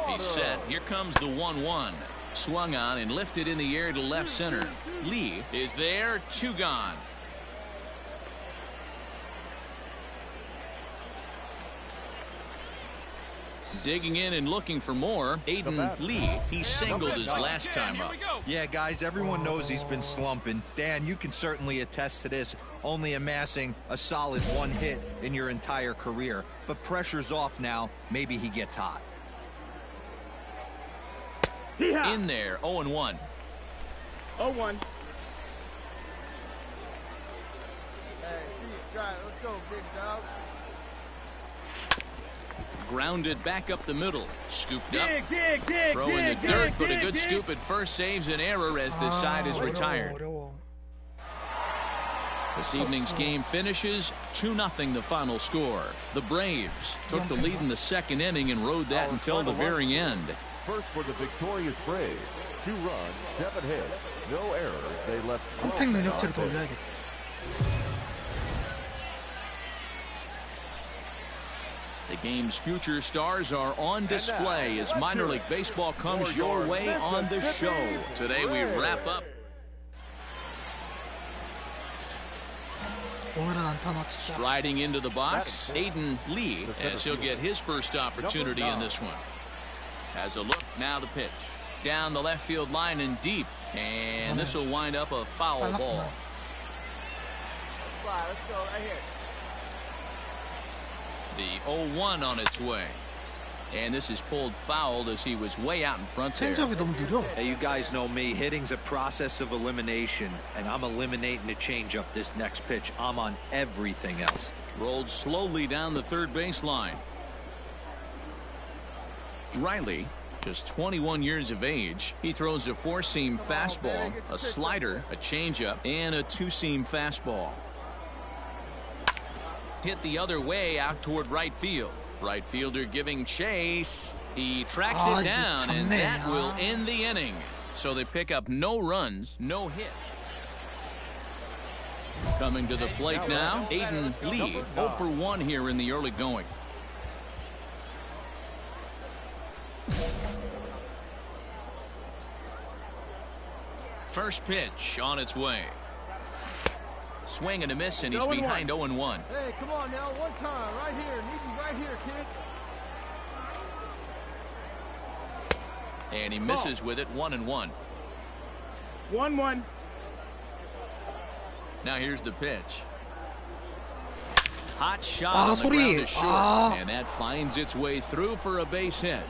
He's set. Here comes the 1-1. Swung on and lifted in the air to left center. Lee is there, 2 gone. Digging in and looking for more, Aiden Lee. He singled his last time up. Yeah, guys, everyone knows he's been slumping. Dan, you can certainly attest to this, only amassing a solid 1 hit in your entire career. But pressure's off now. Maybe he gets hot. In there, 0-1. 0-1. Hey, see it, try it. Let's go, big dog. Grounded back up the middle. Scooped up. Throw in the dirt, but a good scoop at first saves an error as this side is retired. This evening's game finishes 2-0 the final score. The Braves took the lead in the second inning and rode that until the very end. First for the victorious Braves. 2 runs, 7 hits, no errors. They left. 컨택 능력치를 더 올려야겠다. The game's future stars are on display as minor league baseball comes your way on the show. Today we wrap up. Striding into the box, Aiden Lee, as he'll get his first opportunity in this one. Has a look, now the pitch. Down the left field line and deep. And this will wind up a foul ball. Let's go right here. The 0-1 on its way. And this is pulled foul as he was way out in front there. Hey, you guys know me. Hitting's a process of elimination, and I'm eliminating the changeup this next pitch. I'm on everything else. Rolled slowly down the third baseline. Riley, just 21 years of age. He throws a 4-seam fastball, a slider, a changeup, and a 2-seam fastball. Hit the other way out toward right field. Right fielder giving chase. He tracks it down, and that will end the inning. So they pick up no runs, no hit. Coming to the plate now, Aiden Lee, 0 for 1 here in the early going. First pitch on its way. Swing and a miss, and he's behind 0-1. Hey, come on now, one time, right here. Need you right here, kid. And he misses with it, 1-1. 1-1. Now here's the pitch. Hot shot on the ground is short, and that finds its way through for a base hit.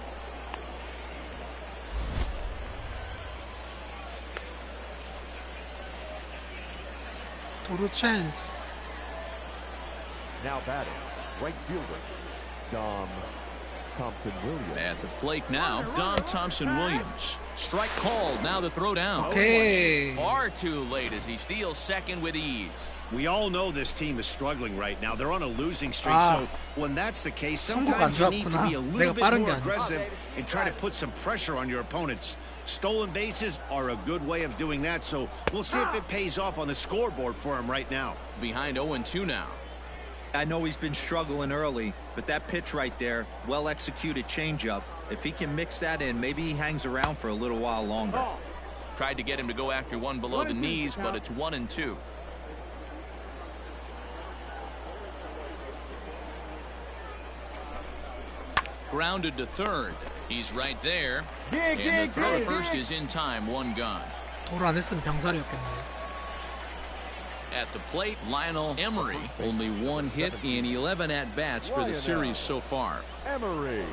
도루 chance. Now batting, right fielder, Dom Thompson-Williams. At the plate now, Dom Thompson-Williams. Strike called. Now the throw down. Okay. It's far too late as he steals second with ease. We all know this team is struggling right now. They're on a losing streak, Ah. so when that's the case, 성공가 sometimes you need to 좋았구나. be a little 내가 bit 빠른 게 more 아니야. aggressive and try to put some pressure on your opponents. Stolen bases are a good way of doing that, so we'll see if it pays off on the scoreboard for him right now. Behind 0-2 now. I know he's been struggling early, but that pitch right there, well-executed changeup, if he can mix that in, maybe he hangs around for a little while longer. Tried to get him to go after one below the knees, but it's 1-2. Grounded to third. He's right there. And the throw to first is in time. One gone. 돌 안 했으면 병살이었겠네. At the plate, Lionel Emery. Only one hit in 11 at-bats for the series so far. Emery.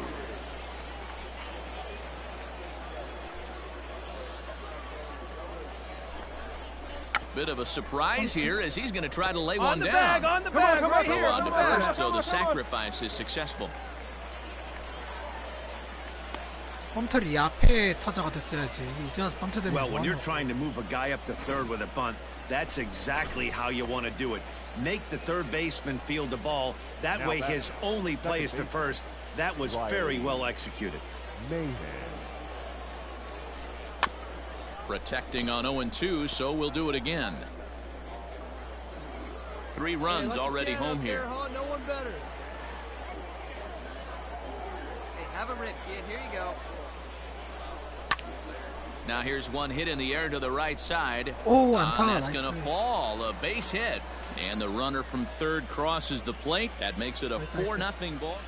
Bit of a surprise here as he's going to try to lay one down. On the bag, right Throw here. on to first, so the sacrifice is successful. 번트를 이 앞에 타자가 됐어야지. 이제 와서 번트 되면 Well, when you're 뭐하노. trying to move a guy up to third with a bunt, that's exactly how you want to do it. Make the third baseman field the ball. That way his only play is to first. That was very well executed. Mayhem. Protecting on 0-2, so we'll do it again. 3 runs already home here. No one better. Hey, have a rip, kid. Here you go. Now here's one hit in the air to the right side. 오, 안타. That's going to 나이스. fall. A base hit. And the runner from third crosses the plate. That makes it a 4-0 ball.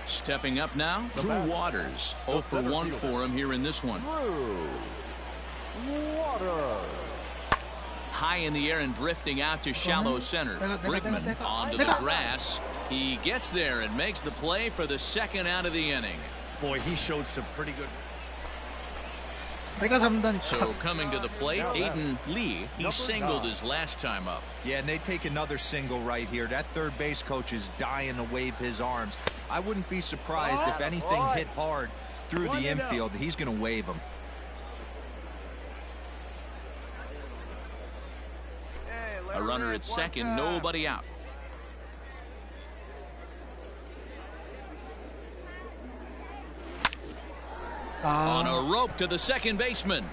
Stepping up now, Drew Waters. 0 for 1 for him here in this one. Drew Waters. High in the air and drifting out to shallow center. Brickman onto the grass. He gets there and makes the play for the second out of the inning. Boy, he showed some pretty good. 내가 잡는다니까. So coming to the plate, Aiden Lee. He singled his last time up. Yeah, and they take another single right here. That third base coach is dying to wave his arms. I wouldn't be surprised if anything hit hard through the infield. He's going to wave them. A runner at second, nobody out. On a rope to the second baseman.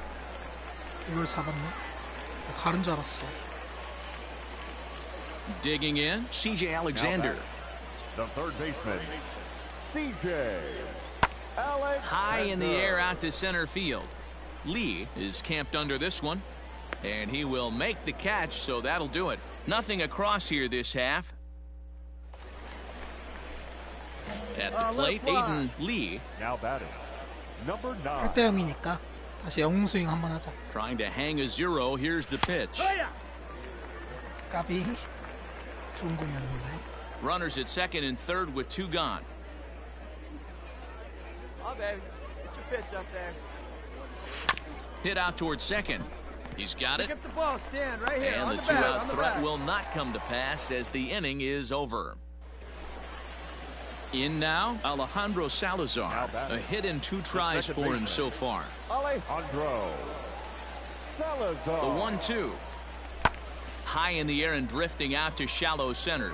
이걸 잡았네. 가른 줄 알았어. Digging in, C.J. Alexander. The third baseman, C.J. Alexander. High in the air out to center field. Lee is camped under this one. And he will make the catch, so that'll do it. Nothing across here this half. At the plate, Aiden Lee. Now batting, number 9. 8대 0이니까 다시 영웅 스윙 한번 하자. Trying to hang a 0. Here's the pitch. 까비. 좋은 공이었는데. Runners at second and third with 2 gone. Oh, baby. Get your pitch up there. Hit out towards second. He's got it. Pick up the ball, stand right here. And on the the bat, 2-out on the threat bat. will not come to pass as the inning is over. In now, Alejandro Salazar. A hit and 2 tries for him so far. Alejandro Salazar. The 1-2. High in the air and drifting out to shallow center.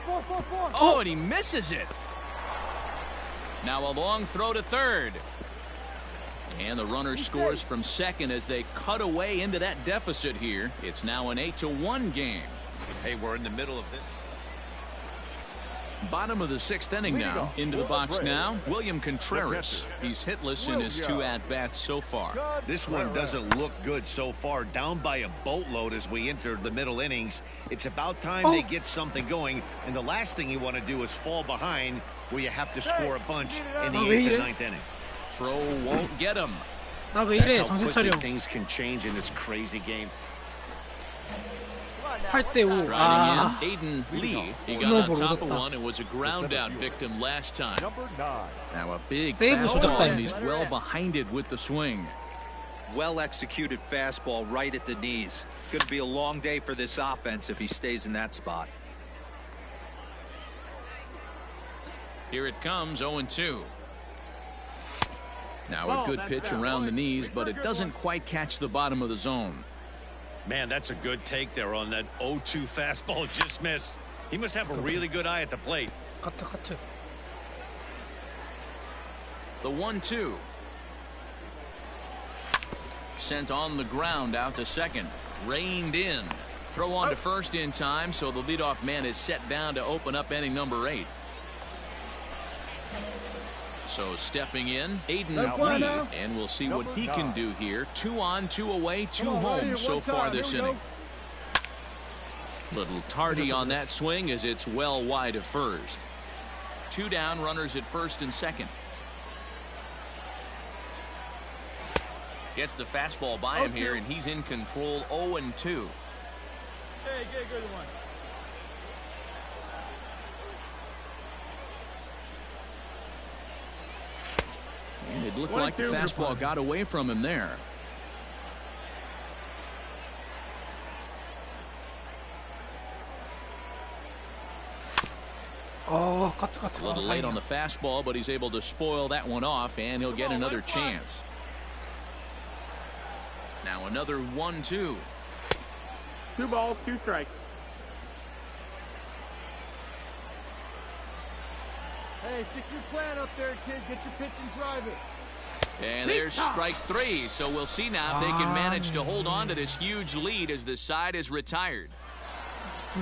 Oh, and he misses it. Now a long throw to third. And the runner scores from second as they cut away into that deficit here. It's now an 8-1 game. Hey, we're in the middle of this. Bottom of the 6th inning now. Into the box now, William Contreras. He's hitless in his 2 at-bats so far. This one doesn't look good so far. Down by a boatload as we enter the middle innings. It's about time they get something going. And the last thing you want to do is fall behind where you have to score a bunch in the 8th and 9th inning. Throw won't get him. 나 왜 이래? That's how 정신 quickly 차려. things can change in this crazy game. 8대 5. Striding 아. in, Aiden Lee. He got on 스노우볼 top of 얻었다. one and was a ground out victim last time. Number 9. Now a big 세이브 fastball 쏟았다, and 이거. he's well behind it with the swing. Well executed fastball right at the knees. Going to be a long day for this offense if he stays in that spot. Here it comes, 0-2. Now a good pitch around the knees, but it doesn't quite catch the bottom of the zone. Man, that's a good take there on that 0-2 fastball. Just missed. He must have a really good eye at the plate. 카트. The 1-2. Sent on the ground out to second. Reined in. Throw on to first in time, so the leadoff man is set down to open up inning number 8. So stepping in, Aiden Reed, and we'll see what he can do here. 2 on, 2 away, 2 home so far this inning. Little tardy on that swing as it's well wide of first. 2 down, runners at first and second. Gets the fastball by him here, and he's in control. 0-2. Hey, get a good one. And it looked like the fastball got away from him there. Oh, 카트. A little late on the fastball, but he's able to spoil that one off, and he'll get another chance. Now another 1-2. 2 balls, 2 strikes. Hey, stick your plan up there, kid. Get your pitch and drive it. And there's strike 3. So we'll see now if they can manage to hold on to this huge lead as the side is retired.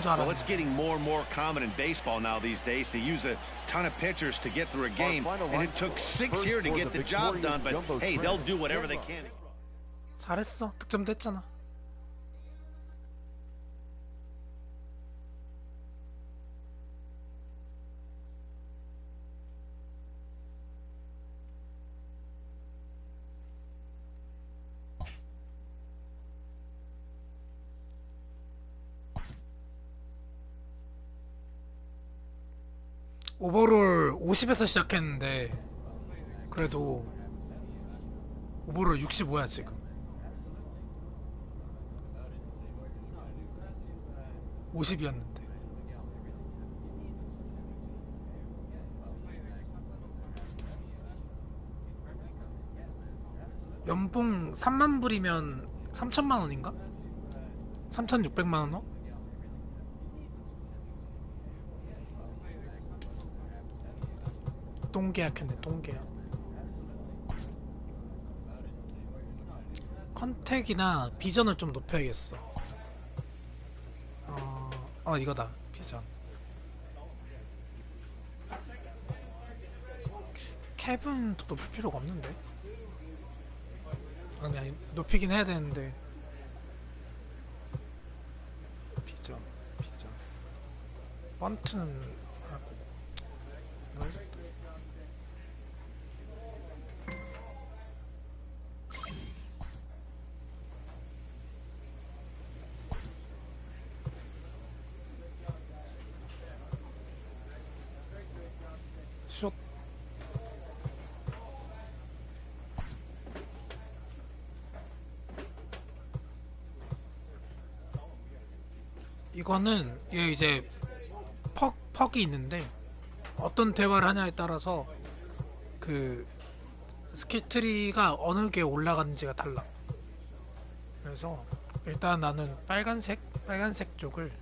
Well, it's getting more and more common in baseball now these days to use a ton of pitchers to get through a game. And it took 6 here to get the job done. But, hey, they'll do whatever they can. 잘했어. 득점 됐잖아. 오버롤 50에서 시작했는데 그래도 오버롤 65야 지금. 50이었는데. 연봉 3만 불이면 3천만 원인가? 3,600만 원? 똥계약했네. 똥계약. 컨택이나 비전을 좀 높여야겠어. 이거다. 비전. 캡은 더 높일 필요가 없는데. 아니 높이긴 해야 되는데. 비전. 번트는 하고. 숏. 이거는 얘 이제 퍽이 있는데 어떤 대화를 하냐에 따라서 그 스킬트리가 어느 게 올라가는지가 달라. 그래서 일단 나는 빨간색 쪽을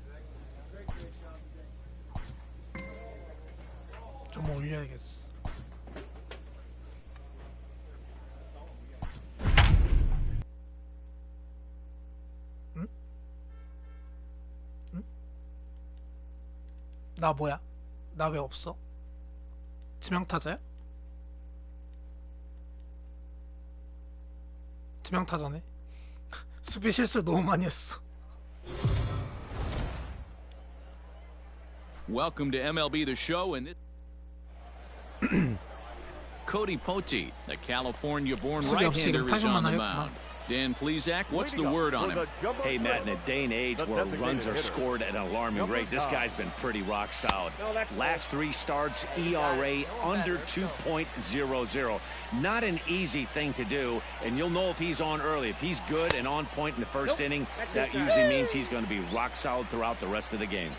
좀 올려야겠어. 응? 응? 나 뭐야? 나 왜 없어? 지명타자야? 지명타자네. 수비 실수 너무 많이 했어. Welcome to MLB The Show, and Cody Poteet, the California-born right-hander, is on the mound. Dan Plesac, what's the word on him? Hey, Matt, in a day and age where runs are scored at an alarming rate, this guy's been pretty rock solid. Last 3 starts, ERA under 2.00. Not an easy thing to do, and you'll know if he's on early. If he's good and on point in the first inning, that usually means he's going to be rock solid throughout the rest of the game.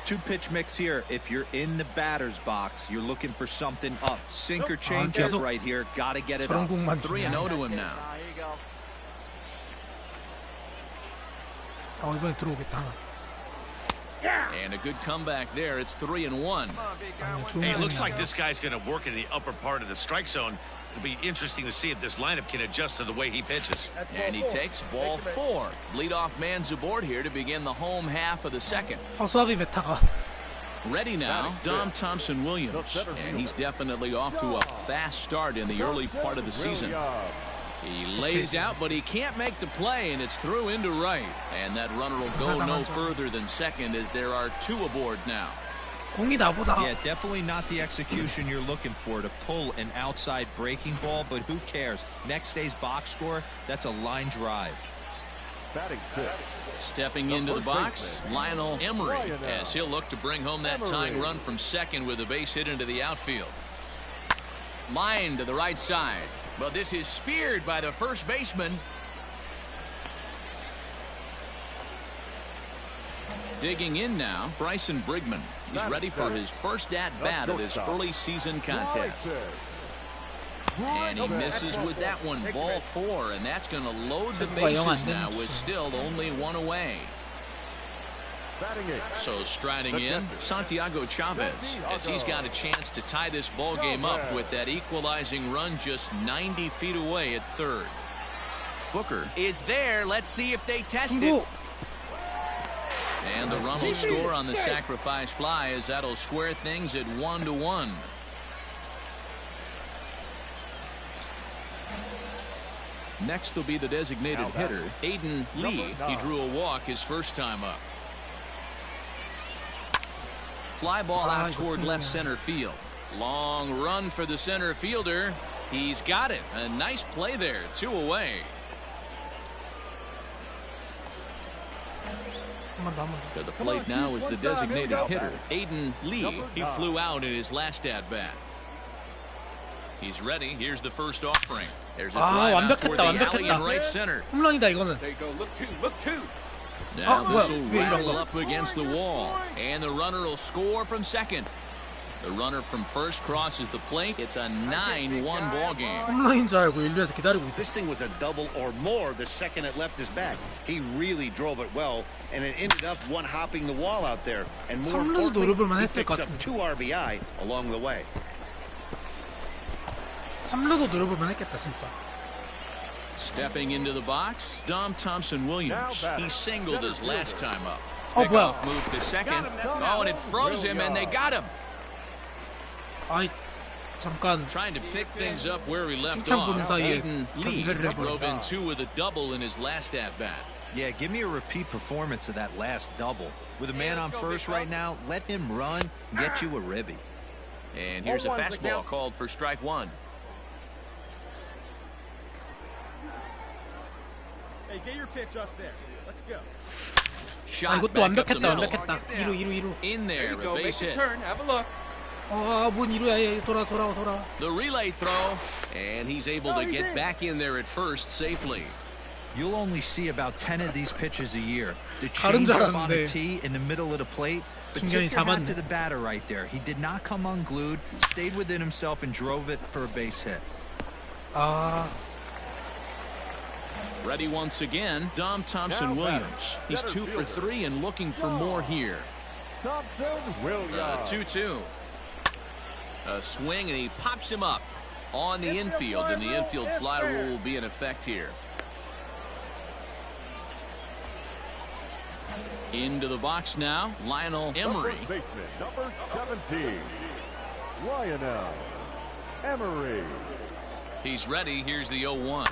two-pitch mix here. If you're in the batter's box, you're looking for something up. Sinker changeup right here. Got to get it up. 3-0 to him now. Here you go. 이번에 들어오겠다. And a good comeback there. It's 3-1. Come on, big guy. One Hey, it time. looks like this guy's going to work in the upper part of the strike zone. It'll be interesting to see if this lineup can adjust to the way he pitches. And he takes ball 4. Leadoff man's aboard here to begin the home half of the second. 허수아비 메타가. Ready now, Dom Thompson Williams. And he's definitely off to a fast start in the early part of the season. He lays out, but he can't make the play, and it's through into right. And that runner will go no further than second as there are 2 aboard now. 공이 나보다. Yeah, definitely not the execution you're looking for to pull an outside breaking ball, but who cares? Next day's box score, that's a line drive. Batting fifth. Stepping into the box, Lionel Emery, as he'll look to bring home that tying run from second with a base hit into the outfield. Line to the right side, but this is speared by the first baseman. Digging in now, Bryson Brigman. He's ready for his first at-bat of this early season contest. And he misses with that one, ball 4, and that's going to load the bases now with still only 1 away. So striding in, Santiago Chavez, as he's got a chance to tie this ball game up with that equalizing run just 90 feet away at third. Booker is there. Let's see if they test it. And the run will score on the sacrifice fly as that'll square things at 1-1. Next will be the designated hitter, Aiden Lee. He drew a walk his first time up. Fly ball out toward left center field. Long run for the center fielder. He's got it. A nice play there. 2 away. To the plate now is the designated hitter, Aiden Lee. He flew out in his last at-bat. He's ready. Here's the first offering. There's a drive out toward the alley in right center. 홈런이다 이거는. There you go. Look two. Now this will rattle up against the wall. And the runner will score from second. The runner from first crosses the plate. It's a 9-1 ball game. 홈런인 줄 알고 1루에서 기다리고 This 있었어. thing was a double or more the second it left his bat. He really drove it well, and it ended up one-hopping the wall out there. And more importantly, he picks up 2 RBI along the way. 3루도 노려볼만 했겠다 진짜. Stepping into the box, Dom Thompson Williams. He singled his last time up. 뭐야? Pickoff move to second. Oh, and it froze him, and they got him. 아이 잠깐. Trying to pick things up where he left 칭찬 보는 off. 사이에 Aiden Lee 견제를 drove in 해버린다. 2 with a double in his last at-bat. Yeah, give me a repeat performance of that last double. With a man on first right now, let him run and get you a ribby. And here's a fastball called for strike 1. Hey, get your pitch up there. Let's go. 아 Shot 이것도 back up the 완벽했다 middle. 완벽했다. 2루. In there, a base hit. Have a look. 뭔 2루야 얘 돌아. The relay throw, and he's able to get back in there at first safely. You'll only see about 10 of these pitches a year. The 다른 change 줄 up on a 알았는데. tee in the middle of the plate. But 신경이 tip your hat 잡았네. to the batter right there. He did not come unglued, stayed within himself, and drove it for a base hit. 아 Ready once again, Dom Thompson Williams. He's 2 for 3 and looking for more here. Thompson Williams. 2-2. A swing, and he pops him up on the infield, and the infield fly rule will be in effect here. Into the box now, Lionel Emery. First baseman, number 17, Lionel Emery. He's ready. Here's the 0-1.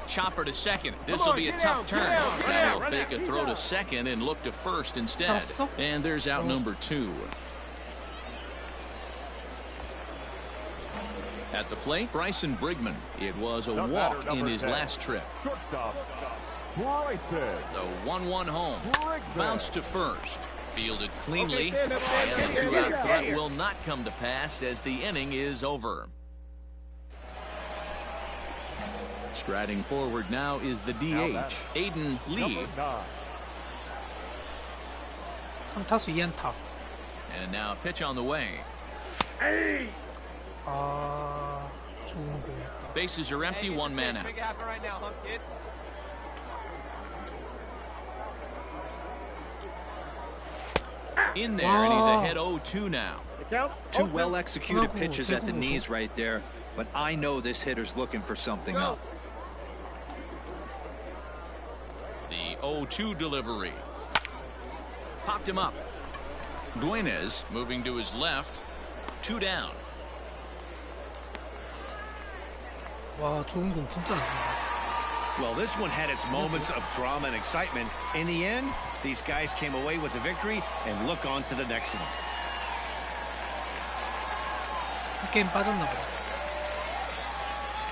Chopper to second. This will be a tough turn. Now he'll fake a throw to second and look to first instead. 잡았어? And there's out number 2. At the plate, Bryson Brigman. It was a walk in his last trip. Shortstop, Bryson. The 1-1 home. Brigman. Bounce to first. Fielded cleanly. Okay, stand up there. And the 2-out threat will not come to pass as the inning is over. Striding forward now is the DH, Aiden Lee. Number 9. 3타수 2안타. And now a pitch on the way. 아, 좋은 공이었다. Bases are empty, one man out. In there, and he's ahead 0-2 now. Two well-executed pitches at the knees right there, but I know this hitter's looking for something up. The 0-2 delivery. Popped him up. Dueñas moving to his left. 2 down. 와, 좋은 공 진짜 안 된다. Well, this one had its moments of drama and excitement. In the end, these guys came away with the victory and look on to the next one. 게임 빠졌나 보다.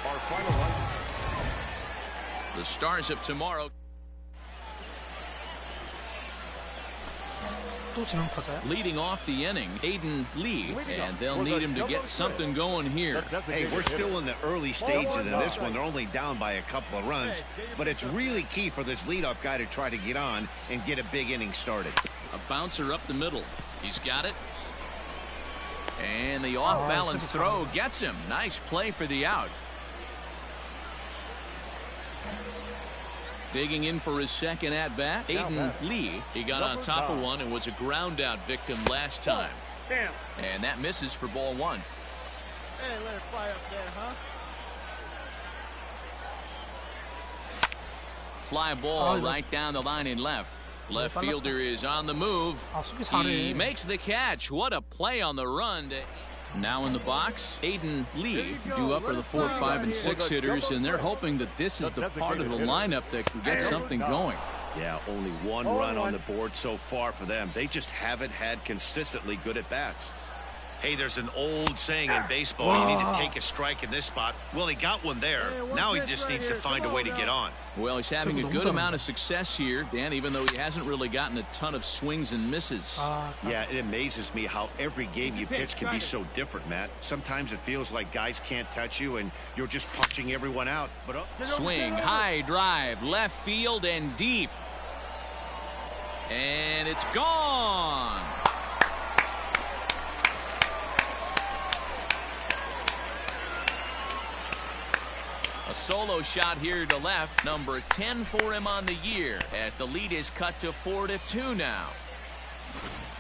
Our final line. The stars of tomorrow. 또 지명 타자야? Leading off the inning, Aiden Lee, and they'll need him to get something going here. Hey, we're still in the early stages of this one. They're only down by a couple of runs, but it's really key for this leadoff guy to try to get on and get a big inning started. A bouncer up the middle. He's got it. And the off-balance throw gets him. Nice play for the out. Digging in for his second at-bat, Aiden Lee. He got on top of one and was a ground-out victim last time. And that misses for ball 1. Hey, let it fly up there, huh? Fly ball right down the line in left. Left fielder is on the move. He makes the catch. What a play on the run. Now in the box, Aiden Lee. Due up are the 4, 5, and 6 hitters, and they're hoping that this is the part of the lineup that can get something going. Yeah, only one run on the board so far for them. They just haven't had consistently good at-bats. Hey, there's an old saying in baseball, you need to take a strike in this spot. Well, he got one there. Now he just needs to find a way to get on. Well, he's having a good amount of success here, Dan, even though he hasn't really gotten a ton of swings and misses. Yeah, it amazes me how every game you pitch can be so different, Matt. Sometimes it feels like guys can't touch you and you're just punching everyone out. But swing, high drive, left field and deep. And it's gone. A solo shot here to left, number 10 for him on the year, as the lead is cut to 4-2 now.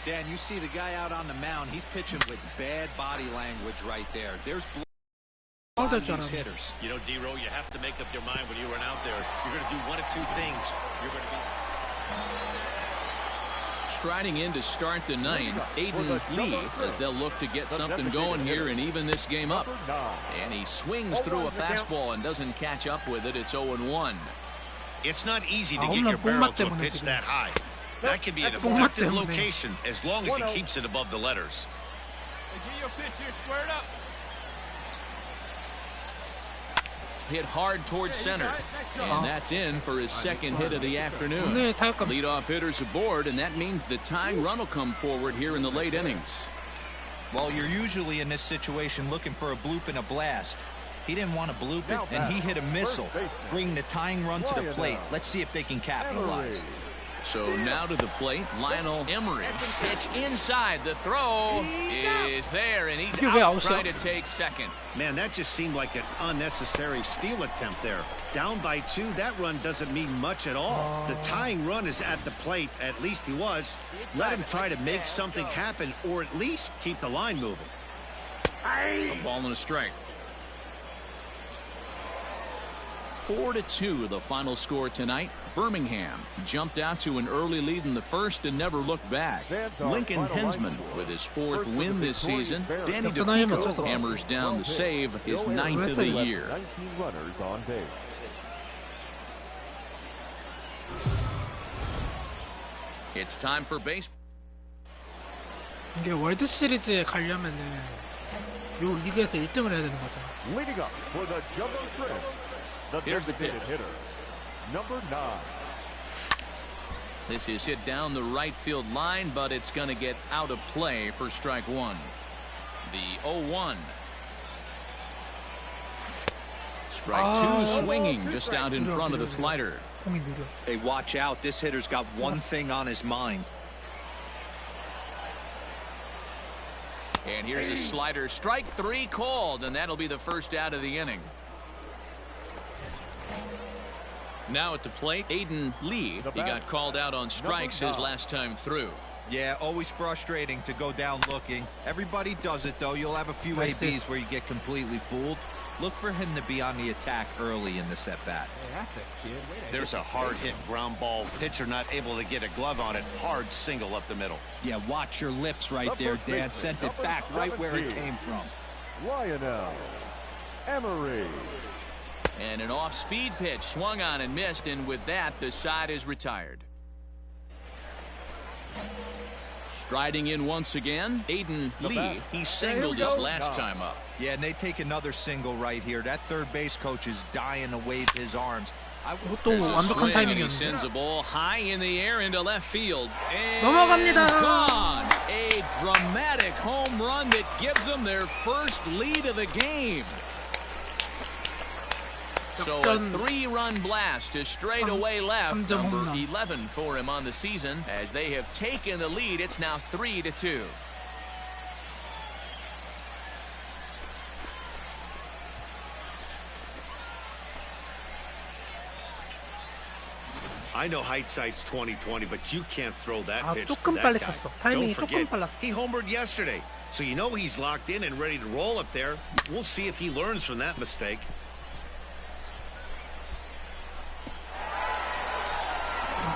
Dan, you see the guy out on the mound. He's pitching with bad body language right there. There's blood on these hitters. You know, D-Row, you have to make up your mind when you run out there. You're going to do one of two things. You're going to be... Striding in to start the ninth, Aiden Lee, as they'll look to get something going here and even this game up. And he swings through a fastball and doesn't catch up with it. It's 0-1. It's not easy to get your barrel to a pitch that high. That can be an effective location as long as he keeps it above the letters. Get your pitch here squared up. Hit hard towards center, and that's in for his second hit of the afternoon. Leadoff hitters aboard, and that means the tying run will come forward here in the late innings. Well, you're usually in this situation looking for a bloop and a blast. He didn't want to bloop it, and he hit a missile, bringing the tying run to the plate. Let's see if they can capitalize. So now to the plate, Lionel Emery. Pitch inside. The throw is there, and he's out trying to take second. Man, that just seemed like an unnecessary steal attempt there. Down by 2, that run doesn't mean much at all. The tying run is at the plate. At least he was. Let him try to make something happen, or at least keep the line moving. A ball and a strike. 4-2 the final score tonight. Birmingham jumped out to an early lead in the first and never looked back. Lincoln Hensman with his 4th win this season. Danny DePico hammers down the save, his 9th of the year. 19 runners on base. It's time for baseball. 이게 월드 시리즈에 가려면은 요 리그에서 1등을 해야 되는 거죠. Leading up for the Jumbotron. Here's the pitch. Hitter, number 9. This is hit down the right field line, but it's going to get out of play for strike 1. The 0-1. Strike 2 swinging just out in front of the slider. Hey, watch out. This hitter's got one thing on his mind. And here's a slider. Strike 3 called, and that'll be the first out of the inning. Now at the plate, Aiden Lee. He got called out on strikes his last time through. Yeah, always frustrating to go down looking. Everybody does it, though. You'll have a few ABs where you get completely fooled. Look for him to be on the attack early in the at-bat. There's a hard-hit ground ball. Pitcher not able to get a glove on it. Hard single up the middle. Yeah, watch your lips right there, Dan. Sent it back right where it came from. Lionel Emery. And an off-speed pitch swung on and missed, and with that, the side is retired. Striding in once again, Aiden Lee. He singled his last time up. Yeah, and they take another single right here. That third base coach is dying to wave his arms. 또 완벽한 He sends a ball high in the air into left field. And 넘어갑니다. gone. A dramatic home run that gives them their first lead of the game. So a 3-run blast to straightaway left, number 11 for him on the season. As they have taken the lead, it's now 3-2. I know hindsight's 20/20, but you can't throw that pitch 조금 to 빨리 that guy. 쳤어. 타이밍이 Don't 조금 forget, 빨랐어. he homered yesterday, so you know he's locked in and ready to roll up there. We'll see if he learns from that mistake.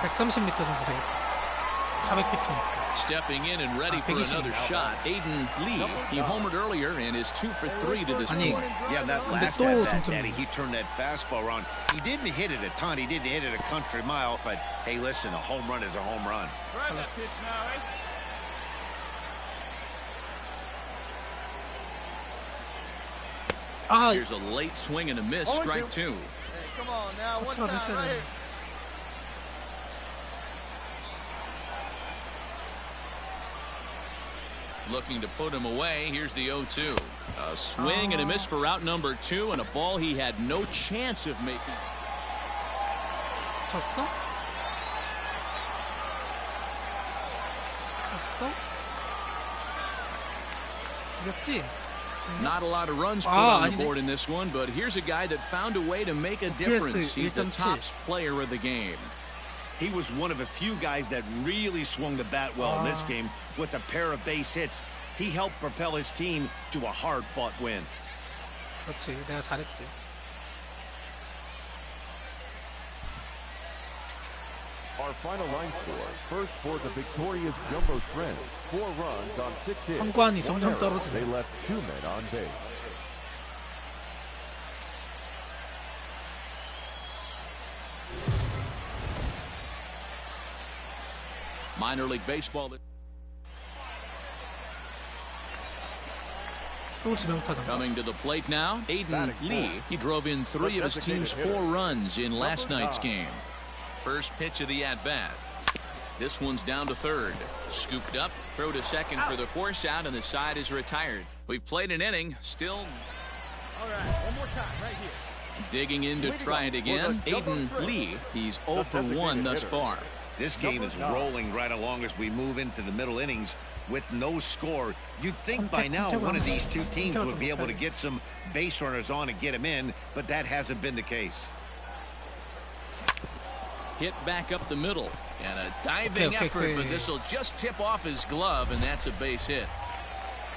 130m 정도 되겠다. 400피트니까. Stepping in and ready for another shot, Aiden Lee. He homered earlier and is 2 for 3 to this point. Yeah, that last 또 at-bat, 동점. Daddy, he turned that fastball around. He didn't hit it a ton. He didn't hit it a country mile, but hey, listen, a home run is a home run. Try that pitch now, eh? Here's a late swing and a miss, strike 2. Hey, come on now, one 어쩌라 time right here. Looking to put him away. Here's the 0-2. A swing and a miss for out number 2, and a ball he had no chance of making. 쳤어? 쳤어? 이겼지? Not a lot of runs put on the board in this one, but here's a guy that found a way to make a difference. He's the top player of the game. He was one of a few guys that really swung the bat well in this game with a pair of base hits. He helped propel his team to a hard-fought win. 그렇지, 내가 잘했지. Our final line score. First for the victorious Jumbo Shrimp. 4 runs on 6 hits. 성관이 1 점점 error. 떨어지네. They left 2 men on base. Minor League Baseball. 또 지명타자. Coming to the plate now, Aiden Lee. He drove in 3 of his team's 4 runs in last night's game. First pitch of the at-bat. This one's down to third. Scooped up, throw to second for the force out, and the side is retired. We've played an inning, still. All right, one more time, right here. Digging in to try it again, Aiden Lee. He's 0 for 1 thus far. This game is rolling right along as we move into the middle innings with no score. You'd think by now one of these two teams would be able to get some base runners on and get them in, but that hasn't been the case. Hit back up the middle, and a diving effort, but this will just tip off his glove, and that's a base hit.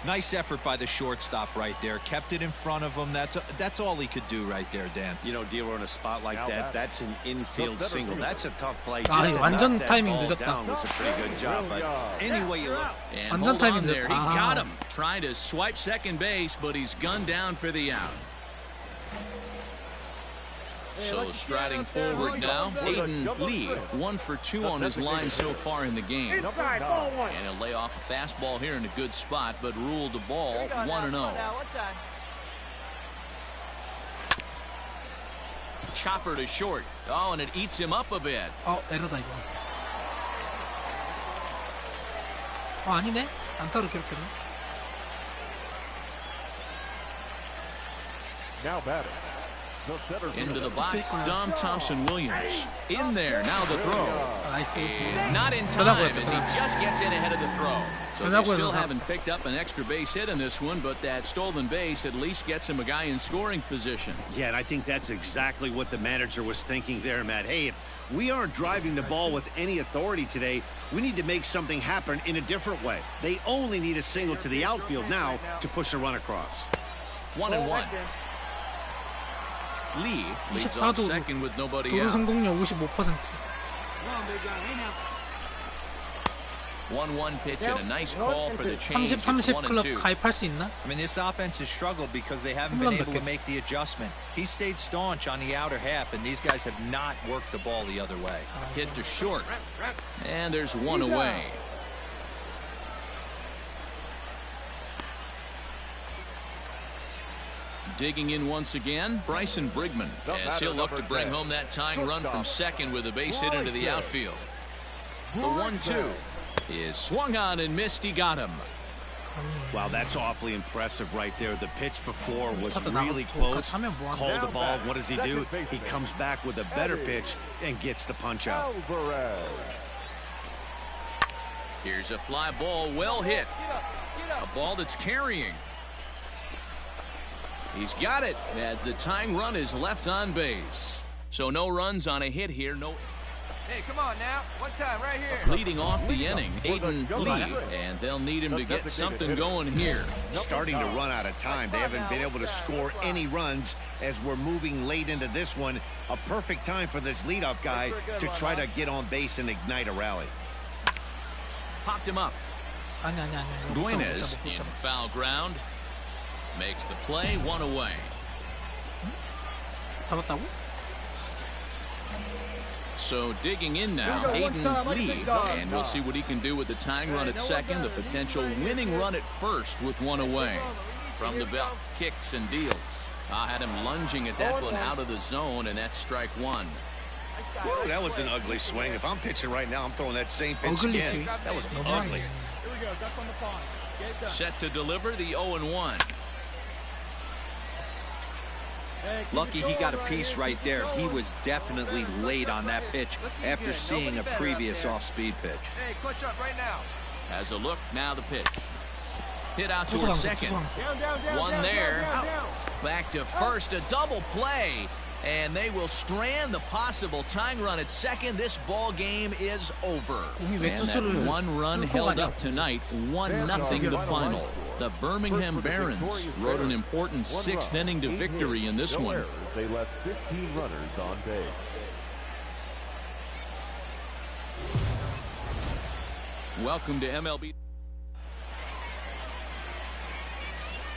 Nice effort by the shortstop right there. Kept it in front of him. That's all he could do right there, Dan. You know, Dealer, in a spot like that, that's an infield single. That's a tough play. 아, Just to 완전 knock that 타이밍 ball 늦었다. down was a pretty good job. But anyway you look. And 완전 hold on 타이밍 there. He 늦었다. got him. Trying to swipe second base, but he's gunned down for the out. So striding forward now, Aiden Lee, 1 for 2 on his line so far in the game. And he'll lay off a fastball here in a good spot, but ruled the ball 1-0. Chopper to short. Oh, and it eats him up a bit. 에러다 이거. 아니네. 안타로 기록했네. Now batting. Into the box, Dom Thompson-Williams. In there, now the throw. 나이스. And not in time as he just gets in ahead of the throw. So they still haven't picked up an extra base hit in this one, but that stolen base at least gets him a guy in scoring position. Yeah, and I think that's exactly what the manager was thinking there, Matt. Hey, if we aren't driving the ball with any authority today, we need to make something happen in a different way. They only need a single to the outfield now to push a run across. 1-1. Lee leads off second with nobody 도루 out. 성공률 55%. 1-1 pitch and a nice call for the change. 30 It's 클럽 1-2. 가입할 수 있나? I mean, this offense has struggled because they haven't been able to make the adjustment. He stayed staunch on the outer half, and these guys have not worked the ball the other way. Hit to short. And there's one away. Digging in once again, Bryson Brigman, as he'll look to bring home that tying run from second with a base hit into the outfield. The 1-2 is swung on and missed. He got him. Wow, that's awfully impressive right there. The pitch before was really close. Called the ball. What does he do? He comes back with a better pitch and gets the punch out. Here's a fly ball, well hit. A ball that's carrying. He's got it as the tying run is left on base. So no runs on a hit here. No. Hey, come on now. One time right here. Leading off the inning, Aiden Lee, and they'll need him to get something going here. Starting to run out of time. They haven't been able to score any runs as we're moving late into this one. A perfect time for this leadoff guy to try to get on base and ignite a rally. Popped him up. 아니. Dueñas in foul ground. Makes the play, one away. 잡았다고? So digging in now, Aiden Lee, and we'll see what he can do with the tying run at second, the potential winning run at first with one away. From the belt, kicks and deals. Had him lunging at that one out of the zone, and that's strike one. Whoa, that was an ugly swing. If I'm pitching right now, I'm throwing that same pitch again. That was ugly. Here we go. That's on the pond. Set to deliver the 0-1. Lucky he got a piece right there. He was definitely late on that pitch after seeing a previous off-speed pitch. Hey, clutch up right now. Has a look, now the pitch. Hit out towards second. One there. Back to first, a double play. And they will strand the possible tying run at second. This ball game is over. And that one run held up tonight, 1-0 the final. The Birmingham Barons wrote an important sixth inning to victory in this one. They left 15 runners on base. Welcome to MLB.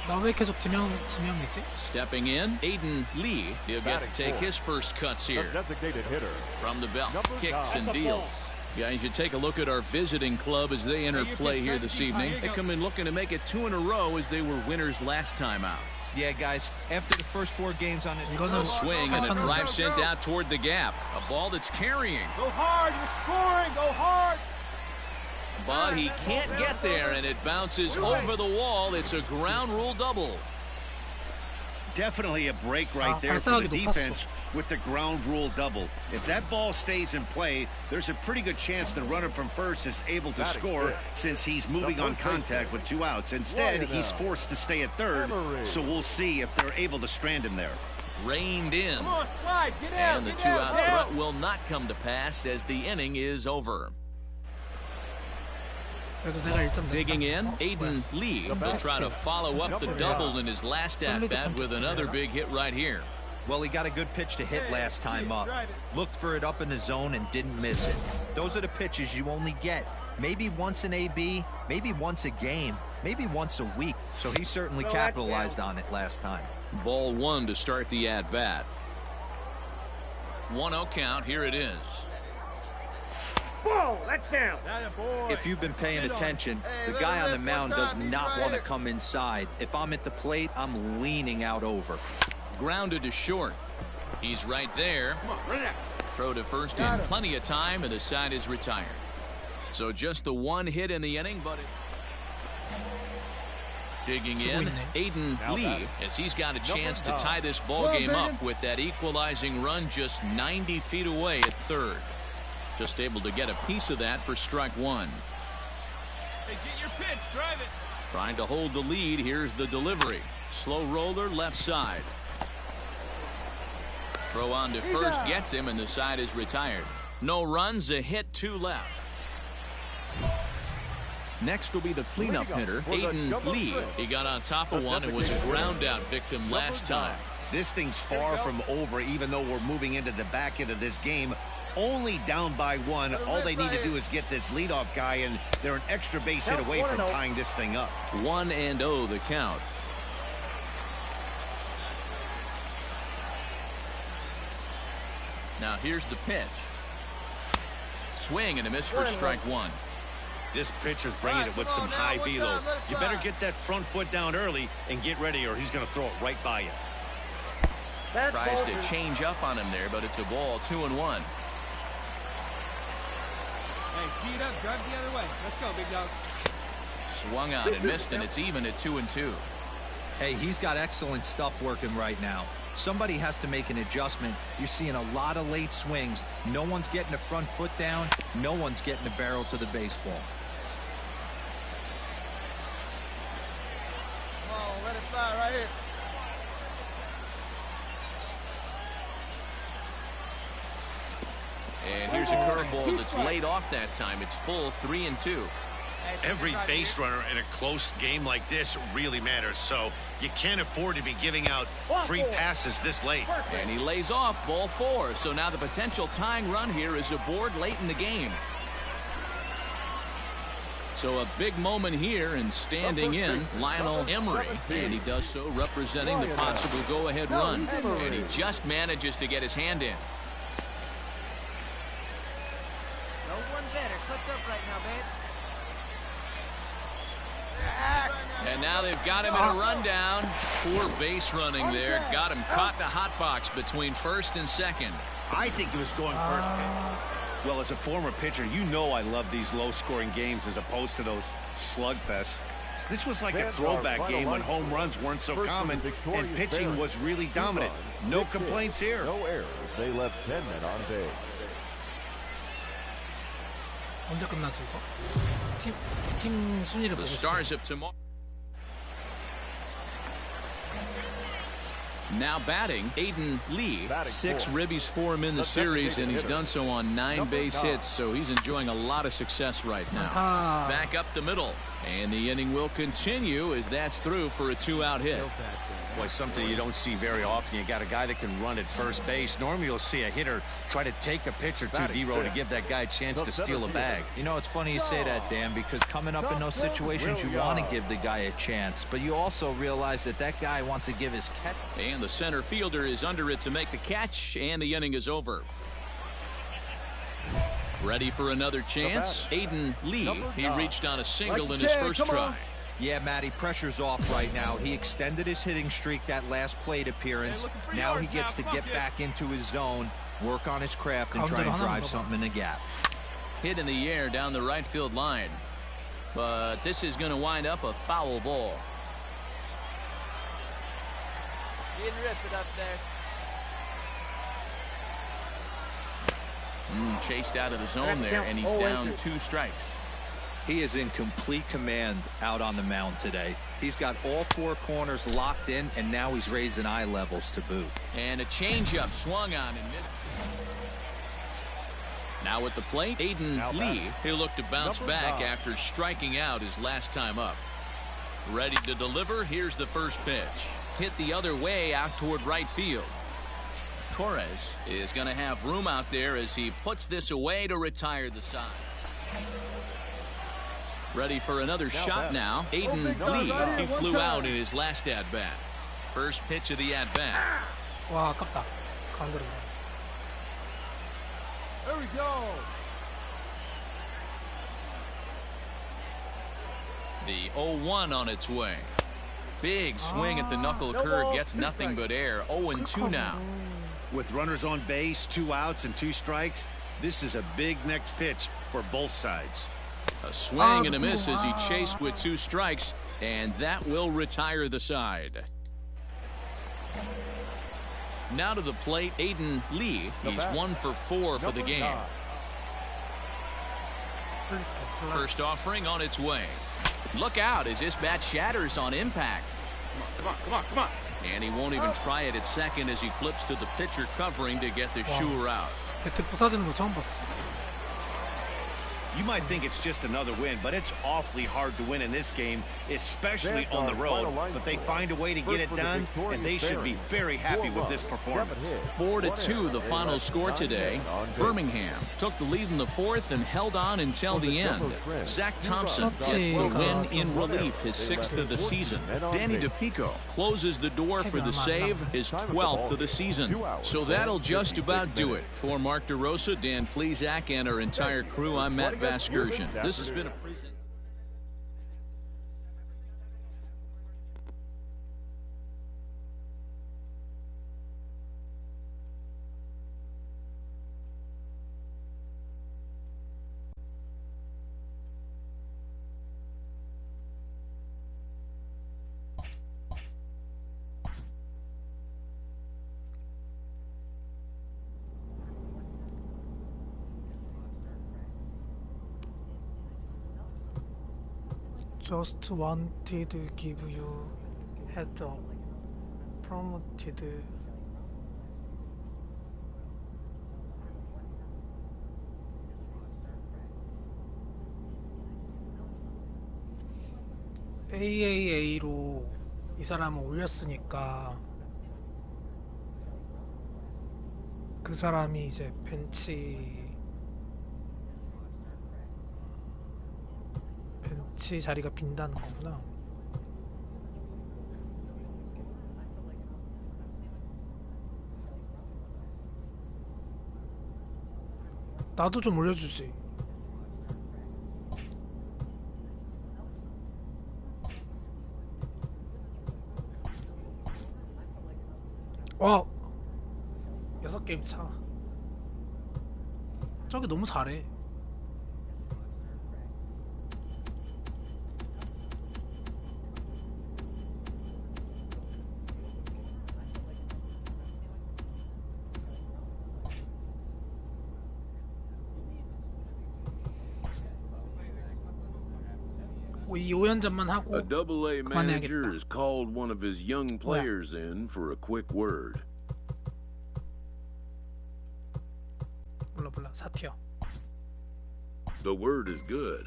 나 왜 계속 지명이지? Stepping in, Aiden Lee. He'll get to take his first cuts here. From the belt, kicks and deals. Guys, you take a look at our visiting club as they enter play here this evening. They come in looking to make it 2 in a row as they were winners last time out. Yeah, guys, after the first 4 games on this... A swing and a drive sent out toward the gap. A ball that's carrying. Go hard, you're scoring, go hard. But he can't get there, and it bounces over the wall. It's a ground rule double. Definitely a break right there for the defense with the ground rule double. If that ball stays in play, there's a pretty good chance the runner from first is able to score since he's moving on contact with 2 outs. Instead, he's forced to stay at third, so we'll see if they're able to strand him there. Reined in. Come on, slide, get out, and the 2-out threat will not come to pass as the inning is over. Digging in, Aiden Lee will try to follow up the double in his last at-bat with another big hit right here. Well, he got a good pitch to hit last time up. Looked for it up in the zone and didn't miss it. Those are the pitches you only get. Maybe once an AB, maybe once a game, maybe once a week. So he certainly capitalized on it last time. Ball 1 to start the at-bat. 1-0 count, here it is. Ball, that's down. If you've been paying attention, the guy on the mound does not want to come inside. If I'm at the plate, I'm leaning out over. Grounded to short. He's right there. Throw to first in plenty of time, and the side is retired. So just the 1 hit in the inning, but digging in, Aiden Lee, as he's got a chance to tie this ball game up with that equalizing run just 90 feet away at third. Just able to get a piece of that for strike 1. Hey, get your pitch. Drive it. Trying to hold the lead. Here's the delivery. Slow roller left side. Throw on to first gets him, and the side is retired. No runs, a hit, 2 left. Next will be the cleanup hitter, Aiden Lee. He got on top of one and was a ground out victim last time. This thing's far from over, even though we're moving into the back end of this game. Only down by 1. All they need to do is get this leadoff guy, and they're an extra base hit away from tying this thing up. 1-0 the count. Now here's the pitch. Swing and a miss for strike 1. This pitcher's bringing it with some high velo. You better get that front foot down early and get ready, or he's going to throw it right by you. Tries to change up on him there, but it's a ball. 2-1. Hey, tee it up, drive it the other way. Let's go, big dog. Swung on and missed, and it's even at 2-2. Hey, he's got excellent stuff working right now. Somebody has to make an adjustment. You're seeing a lot of late swings. No one's getting the front foot down. No one's getting the barrel to the baseball. Come on, let it fly right here. And here's a curveball that's laid off that time. It's full, 3-2. Every base runner in a close game like this really matters, so you can't afford to be giving out free passes this late. And he lays off, ball 4. So now the potential tying run here is aboard late in the game. So a big moment here, and standing in, Lionel Emery. And he does so representing the possible go-ahead run. And he just manages to get his hand in. No one better. Clutch up right now, babe. And now they've got him in a rundown. Poor base running there. Got him caught in the hot box between first and second. I think he was going first pitch. Well, as a former pitcher, you know I love these low-scoring games as opposed to those slugfests. This was like a throwback game when home runs weren't so common and pitching was really dominant. No complaints here. No errors. They left 10 men on base. 언제 끝나지 이거? 팀 순위를 The 보고 Stars of tomorrow. Now batting, Aiden Lee. 6 ribbies for him in the series, and he's done so on 9 base hits, so he's enjoying a lot of success right now. Back up the middle, and the inning will continue as that's through for a 2-out hit. Boy, something you don't see very often. You got a guy that can run at first base. Normally you'll see a hitter try to take a pitch or two, D-Row, to give that guy a chance to steal a bag. You know, it's funny you say that, Dan, because coming up in those situations, you want to give the guy a chance, but you also realize that that guy wants to give his catch. And the center fielder is under it to make the catch, and the inning is over. Ready for another chance? Aiden Lee. He reached on a single in his first try. Yeah, Matty, pressure's off right now. He extended his hitting streak that last plate appearance. Now he gets to get back into his zone, work on his craft, and try and drive something in the gap. Hit in the air down the right field line. But this is going to wind up a foul ball. See him rip it up there. Chased out of the zone there, and he's down 2 strikes. He is in complete command out on the mound today. He's got all 4 corners locked in, and now he's raising eye levels to boot. And a changeup swung on and missed. Now at the plate, Aiden Lee. He'll look to bounce back after striking out his last time up. Ready to deliver. Here's the first pitch. Hit the other way out toward right field. Torres is going to have room out there as he puts this away to retire the side. Ready for another shot now. Aiden Lee. He flew out in his last at-bat. First pitch of the at-bat. 와, 아깝다. 가운데로. There we go. The 0-1 on its way. Big swing at the knuckle curve. Gets nothing but air. 0-2 now. With runners on base, 2 outs and 2 strikes, this is a big next pitch for both sides. A swing and a miss as he chased with 2 strikes, and that will retire the side. Now to the plate, Aiden Lee. He's 1 for 4 for the game. First offering on its way. Look out as this bat shatters on impact. Come on. And he won't even try it at second as he flips to the pitcher covering to get the shoer out. 배트 부서지는 거 처음 봤어. You might think it's just another win, but it's awfully hard to win in this game, especially on the road. But they find a way to get it done, and they should be very happy with this performance. 4-2, the final score today. Birmingham took the lead in the fourth and held on until the end. Zach Thompson gets the win in relief, his 6th of the season. Danny DePico closes the door for the save, his 12th of the season. So that'll just about do it. For Mark DeRosa, Dan Plesac, and our entire crew, I'm Matt Vasgersian. This has been a present. Just wanted to give you heads up. Promoted. AAA로 이 사람을 올렸으니까 그 사람이 이제 벤치 자리가 빈다는 거구나. 나도 좀 올려주지. 와, 6게임 차. 저기 너무 잘해. 이 5연전만 하고 A AA manager 그만해야겠다. has called one of his young players in for a quick word. 몰라 사티어. The word is good.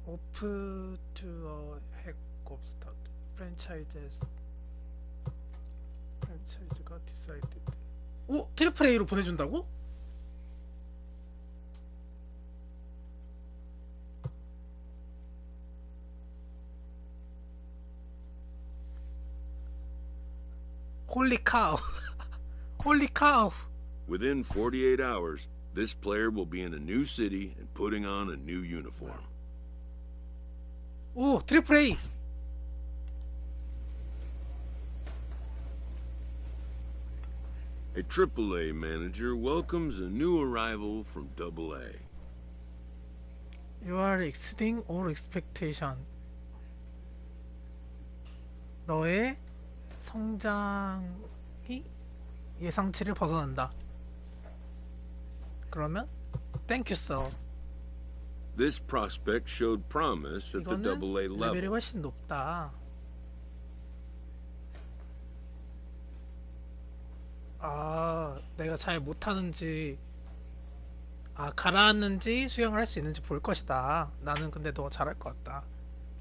오프 투어 핵곱스타트 프랜차이즈가 디사이드. 오, 트리플 A로 보내준다고? 홀리 카우. 홀리 카우. Within 48 hours, this player will be in a new city and putting on a new uniform. 오, 트리플 A. A AAA manager welcomes a new arrival from AA. You are exceeding all expectation. 너의 성장이 예상치를 벗어난다. 그러면 Thank you, sir. This prospect showed promise at the AA 이거는 레벨이 level. 훨씬 높다. 아, 내가 잘 못하는지, 가라앉는지 수영을 할 수 있는지 볼 것이다. 나는 근데 너가 잘할 것 같다.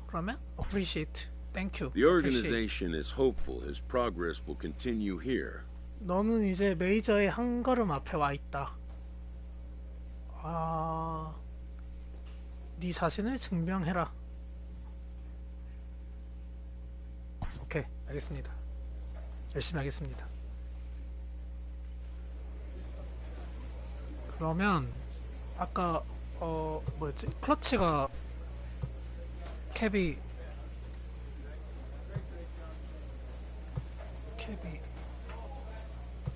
그러면 appreciate, thank you. The organization is hopeful his progress will continue here. 너는 이제 메이저의 한 걸음 앞에 와 있다. 네 자신을 증명해라. 오케이, 알겠습니다. 열심히 하겠습니다. 그러면 아까 뭐였지? 클러치가 캡이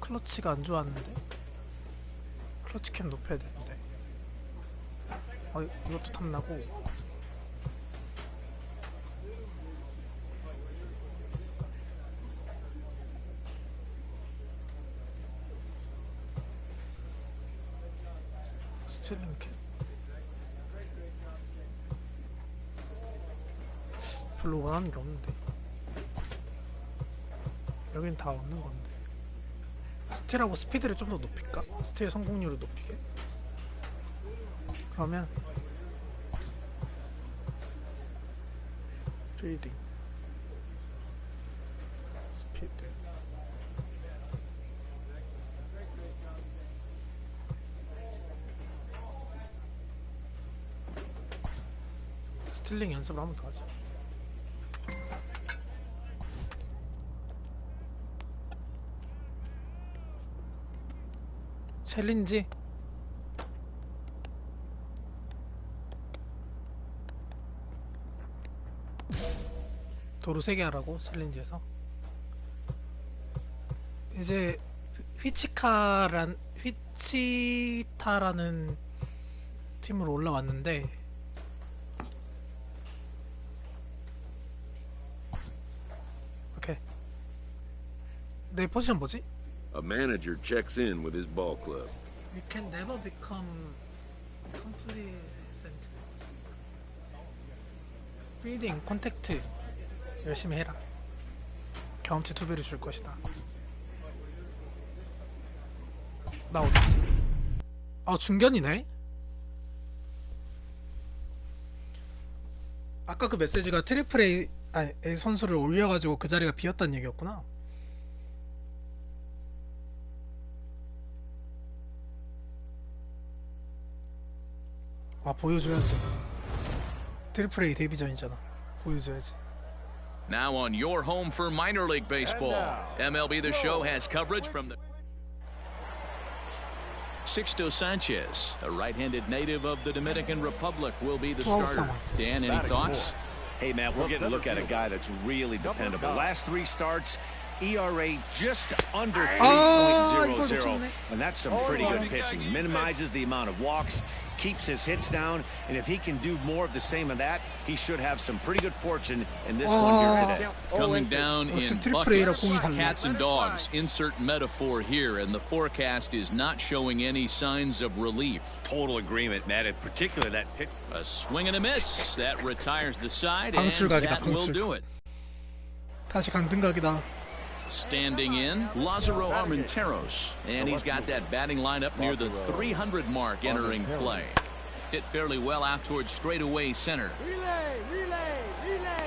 클러치가 안 좋았는데 클러치 캡 높여야 되는데 이것도 탐나고 스틸링 캡 별로 원하는 게 없는데. 여긴 다 없는 건데. 스틸하고 스피드를 좀 더 높일까? 스틸 성공률을 높이게? 그러면 필딩 스피드 스틸링 연습을 한번 더 하자. 챌린지 도루 3개 하라고 챌린지에서. 이제 휘치타라는 팀으로 올라왔는데 오케이. 내 포지션 뭐지? A manager checks in with his ball club. You can never become complacent. 필딩, 컨택트 열심히 해라. 경험치 2배를 줄 것이다. 나 어디지? 아, 중견이네? 아까 그 메시지가 트리플 A, 아니, A 선수를 올려가지고 그 자리가 비었다는 얘기였구나. 아, 보여줘야지. 트리플 A 데뷔전이잖아. 보여줘야지. Now on your home for minor league baseball. MLB The Show has coverage from the Sixto Sanchez, a right-handed native of the Dominican Republic, will be the starter. Dan, any thoughts? Hey, Matt, we're getting a look at a guy that's really dependable. Last 3 starts, ERA just under 3.00, and that's some pretty good pitching. Minimizes the amount of walks, keeps his hits down, and if he can do more of the same of that, he should have some pretty good fortune in this one here today. Coming down in buckets, cats and dogs. Insert metaphor here, and the forecast is not showing any signs of relief. Total agreement, Matt, in particular that pitch. A swing and a miss. That retires the side, and that will do it. 다시 강등각이다. Standing in, Lázaro Armenteros, and he's got that batting lineup near the 300 mark entering play. Hit fairly well out towards straightaway center.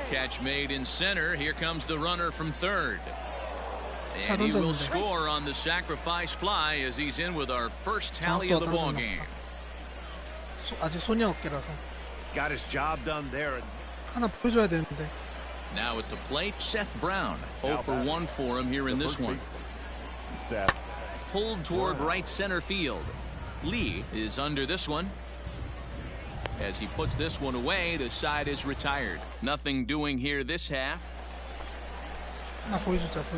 Catch made in center. Here comes the runner from third. And he will score on the sacrifice fly as he's in with our first tally of the ball game. 아직 손이 어깨라서. Got his job done there. 하나 보여줘야 되는데. Now at the plate, Seth Brown. 0 for 1 for him here in this one. Pulled toward right center field. Lee is under this one. As he puts this one away, the side is retired. Nothing doing here this half.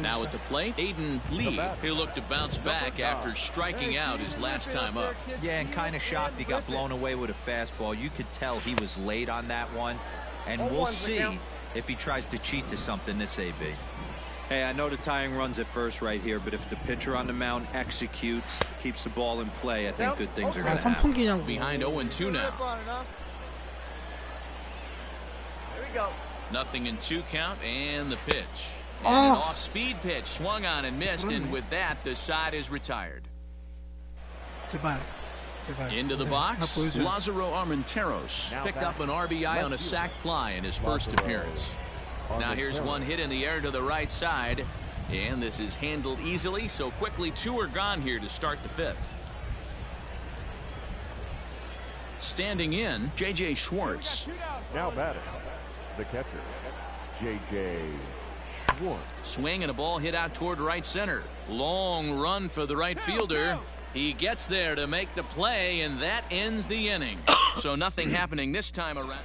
Now at the plate, Aiden Lee, who looked to bounce back after striking out his last time up. Yeah, and kind of shocked he got blown away with a fastball. You could tell he was late on that one. And we'll see if he tries to cheat to something this AB. Hey, I know the tying run's at first right here, but if the pitcher on the mound executes, keeps the ball in play, I think good things are going to happen. Behind 0-2 now. Here we go. Nothing in 2 count, and the pitch. And an off-speed pitch, swung on and missed, and with that, the side is retired. Into the box, Lázaro Armenteros picked up an RBI on a sac fly in his first appearance. Now here's one hit in the air to the right side, and this is handled easily, so quickly 2 are gone here to start the 5th. Standing in, J.J. Schwartz. Now batting, the catcher, J.J. Schwartz. Swing and a ball hit out toward right center. Long run for the right fielder. He gets there to make the play, and that ends the inning. So nothing happening this time around.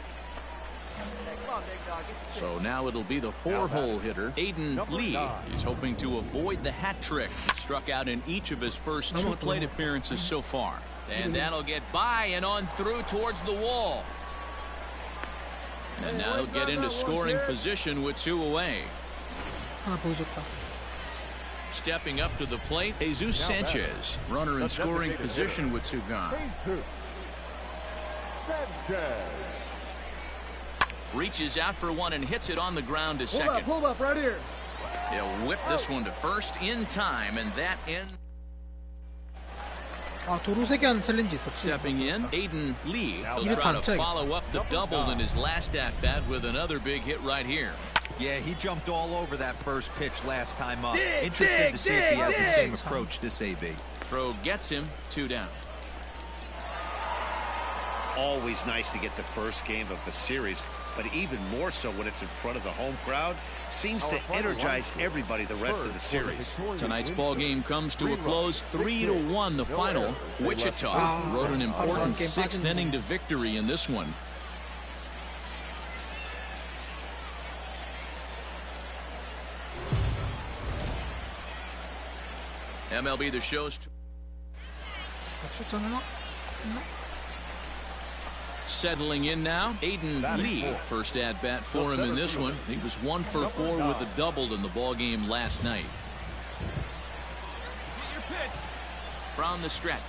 So now it'll be the 4-hole hitter, Aiden Lee. He's hoping to avoid the hat trick. He struck out in each of his first 2 plate appearances so far. And that'll get by and on through towards the wall. And now he'll get into scoring position with 2 away. Stepping up to the plate, Jesus Sanchez. Runner in scoring position with 2 gone. Reaches out for one and hits it on the ground to second. Hold up, right here. He'll whip this one to first in time, and that ends. 아 도루 3개 한 챌린지 있었지. Stepping in, Aiden Lee. He'll 이렇게 try 안 to 쳐, 이거. follow up the double in his last at-bat with another big hit right here. Yeah, he jumped all over that first pitch last time up. Interested to see if he has the same approach this AB. Throw gets him, 2 down. Always nice to get the first game of a series, but even more so when it's in front of the home crowd. Seems to energize everybody the rest of the series. Tonight's ball game comes to a close, 3-1 the final. Wichita rode an important 6th inning to victory in this one. MLB The Show's 출전했나? settling in now. Aiden Lee, first at bat for him in this one. He was 1 for 4 with a double in the ball game last night. From the stretch.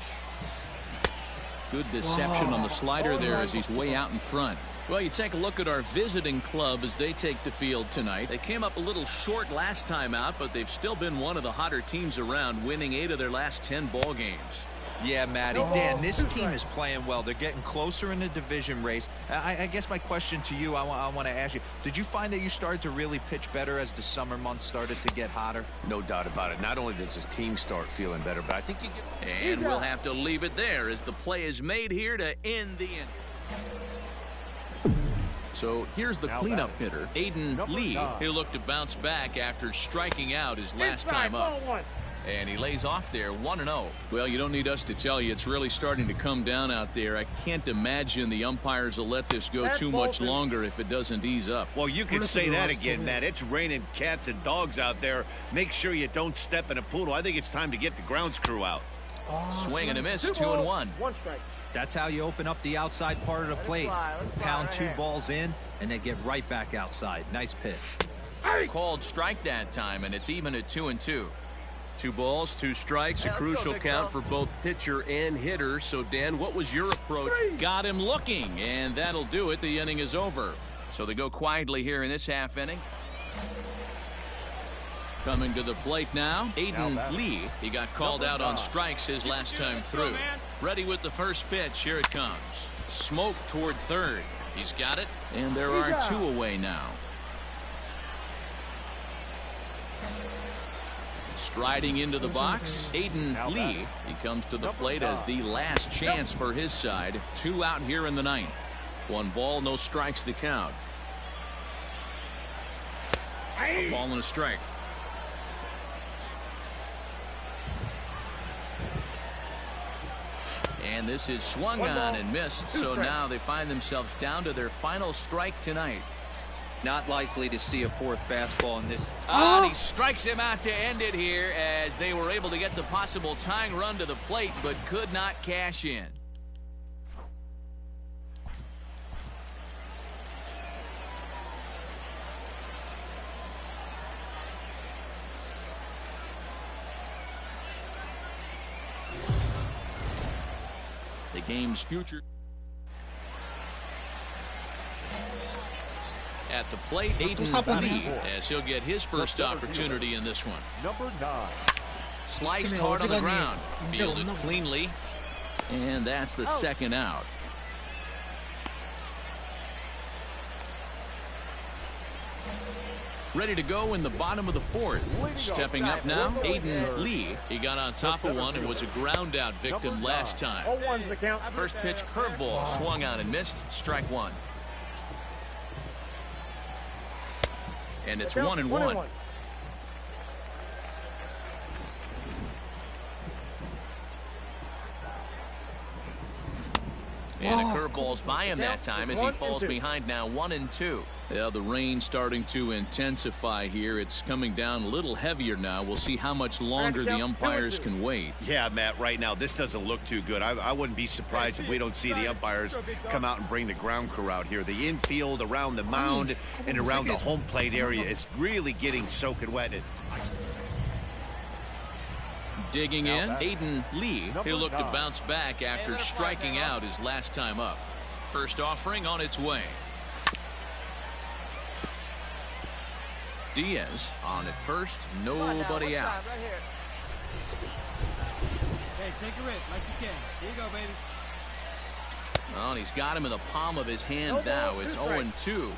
Good deception on the slider there as he's way out in front. Well, you take a look at our visiting club as they take the field tonight. They came up a little short last time out, but they've still been one of the hotter teams around, winning 8 of their last 10 ball games. Yeah, Matty. Dan, this team is playing well. They're getting closer in the division race. I guess my question to you, I want to ask you, did you find that you started to really pitch better as the summer months started to get hotter? No doubt about it. Not only does his team start feeling better, but I think you get... And we'll have to leave it there as the play is made here to end the inning. So here's the cleanup hitter, Aiden Lee. He'll look to bounce back after striking out his last time up. And he lays off there 1-0. Well, you don't need us to tell you it's really starting to come down out there. I can't imagine the umpires will let this go too much longer if it doesn't ease up. Well, you can say that again, Matt. It's raining cats and dogs out there. Make sure you don't step in a poodle. I think it's time to get the grounds crew out. Swing and a miss, 2-1. 1 strike. That's how you open up the outside part of the plate. Pound 2 balls in, and then get right back outside. Nice pitch. Called strike that time, and it's even at 2-2. 2 balls, 2 strikes, a crucial count for both pitcher and hitter. So, Dan, what was your approach? Got him looking, and that'll do it. The inning is over. So they go quietly here in this half inning. Coming to the plate now, Aiden Lee. He got called out on strikes his last time through. Ready with the first pitch. Here it comes. Smoke toward third. He's got it, and there are 2 away now. Striding into the box, Aiden Lee. He comes to the plate as the last chance for his side. 2 out here in the 9th. 1 ball, no strikes to count. A ball and a strike. And this is swung on and missed. So now they find themselves down to their final strike tonight. Not likely to see a 4th fastball in this. And he strikes him out to end it here as they were able to get the possible tying run to the plate but could not cash in. The game's future. At the plate, Aiden Lee, as he'll get his first opportunity in this one. Number 9. Sliced hard on the ground, fielded cleanly, and that's the 2nd out. Ready to go in the bottom of the 4th. Stepping up now, Aiden Lee. He got on top of one and was a ground out victim last time. First pitch curveball swung on and missed. Strike 1. And it's 1-1. And a curveball's by him that time as he falls behind now 1-2. Yeah, the rain starting to intensify here. It's coming down a little heavier now. We'll see how much longer the umpires can wait. Yeah, Matt, right now this doesn't look too good. I wouldn't be surprised if we don't see the umpires come out and bring the ground crew out here. The infield around the mound and around the home plate area is really getting soaking wet. Digging in, Aiden Lee. He'll look to bounce back after striking out his last time up. First offering on its way. Diaz on at first, nobody out. Right here. Hey, take a rip like you can. Here you go, baby. Well, and he's got him in the palm of his hand now. It's 0-2.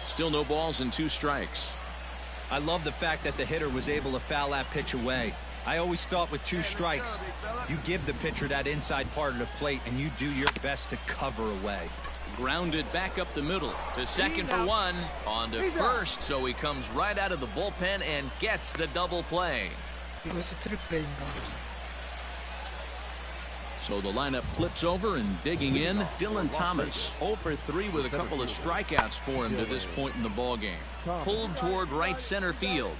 Still no balls and 2 strikes. I love the fact that the hitter was able to foul that pitch away. I always thought with 2 strikes, you give the pitcher that inside part of the plate and you do your best to cover away. Grounded back up the middle to second for 1, on to first, so he comes right out of the bullpen and gets the double play. 이것이 트리플레이인가? So the lineup flips over, and digging in, Dylan Thomas, 0 for 3 with a couple of strikeouts for him to this point in the ballgame. Pulled toward right center field.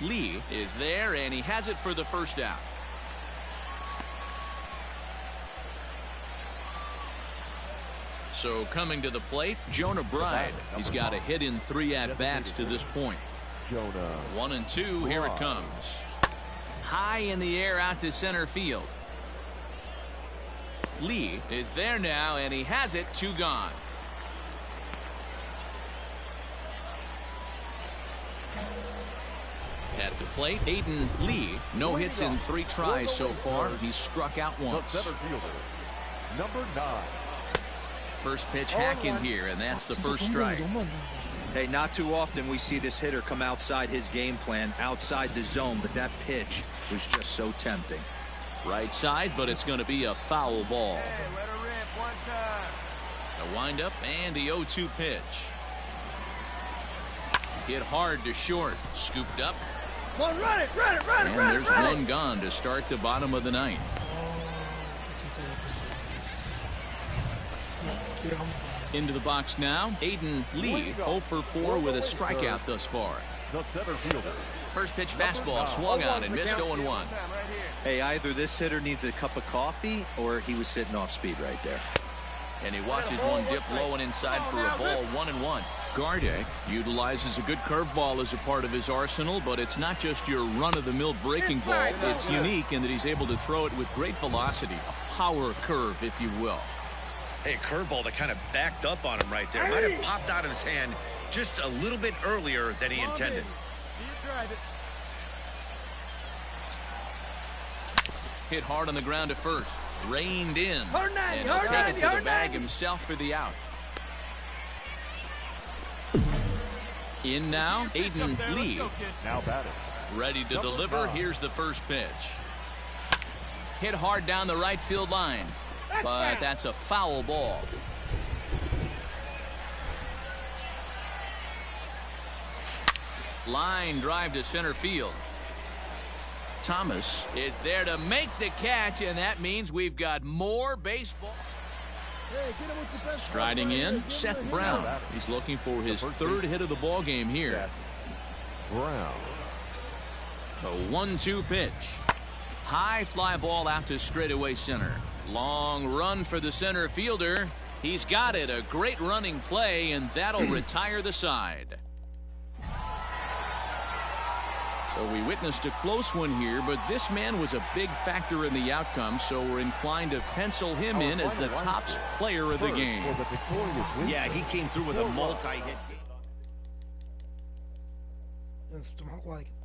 Lee is there, and he has it for the first out. So coming to the plate, Jonah Bride. He's got a hit in 3 at-bats to this point. 1-2, here it comes. High in the air out to center field. Lee is there now, and he has it, 2 gone. At the plate, Aiden Lee, no hits in 3 tries so far. He's struck out once. Number 9. First pitch hack in here, and that's the first strike. Hey, not too often we see this hitter come outside his game plan, outside the zone, but that pitch was just so tempting. Right side, but it's going to be a foul ball. Hey, let her rip one time. A windup and the 0-2 pitch. Hit hard to short, scooped up. Well, run it. And there's one gone to start the bottom of the 9th. Into the box now, Aiden Lee, 0 for 4 with a strikeout thus far. The center fielder. First pitch fastball swung on and missed 0-1. Hey, either this hitter needs a cup of coffee or he was sitting off speed right there. And he watches one dip low and inside for a ball, 1-1. Garde utilizes a good curveball as a part of his arsenal, but it's not just your run-of-the-mill breaking ball. It's unique in that he's able to throw it with great velocity, a power curve, if you will. Hey, curveball that kind of backed up on him right there. Might have popped out of his hand just a little bit earlier than he intended. See you drive it. Hit hard on the ground to first. Reined in. And he'll take it to the bag himself for the out. In now, Aiden Lee. Now batting. Ready to deliver. Here's the first pitch. Hit hard down the right field line. But that's a foul ball. Line drive to center field. Thomas is there to make the catch, and that means we've got more baseball. Striding in, Seth Brown. He's looking for his 3rd hit of the ball game here. Brown. A 1-2 pitch. High fly ball out to straightaway center. Long run for the center fielder. He's got it. A great running play, and that'll retire the side. So we witnessed a close one here, but this man was a big factor in the outcome, so we're inclined to pencil him in as the top player of the game. Yeah, he came through with a multi-hit. 연습 좀 하고 와야겠다.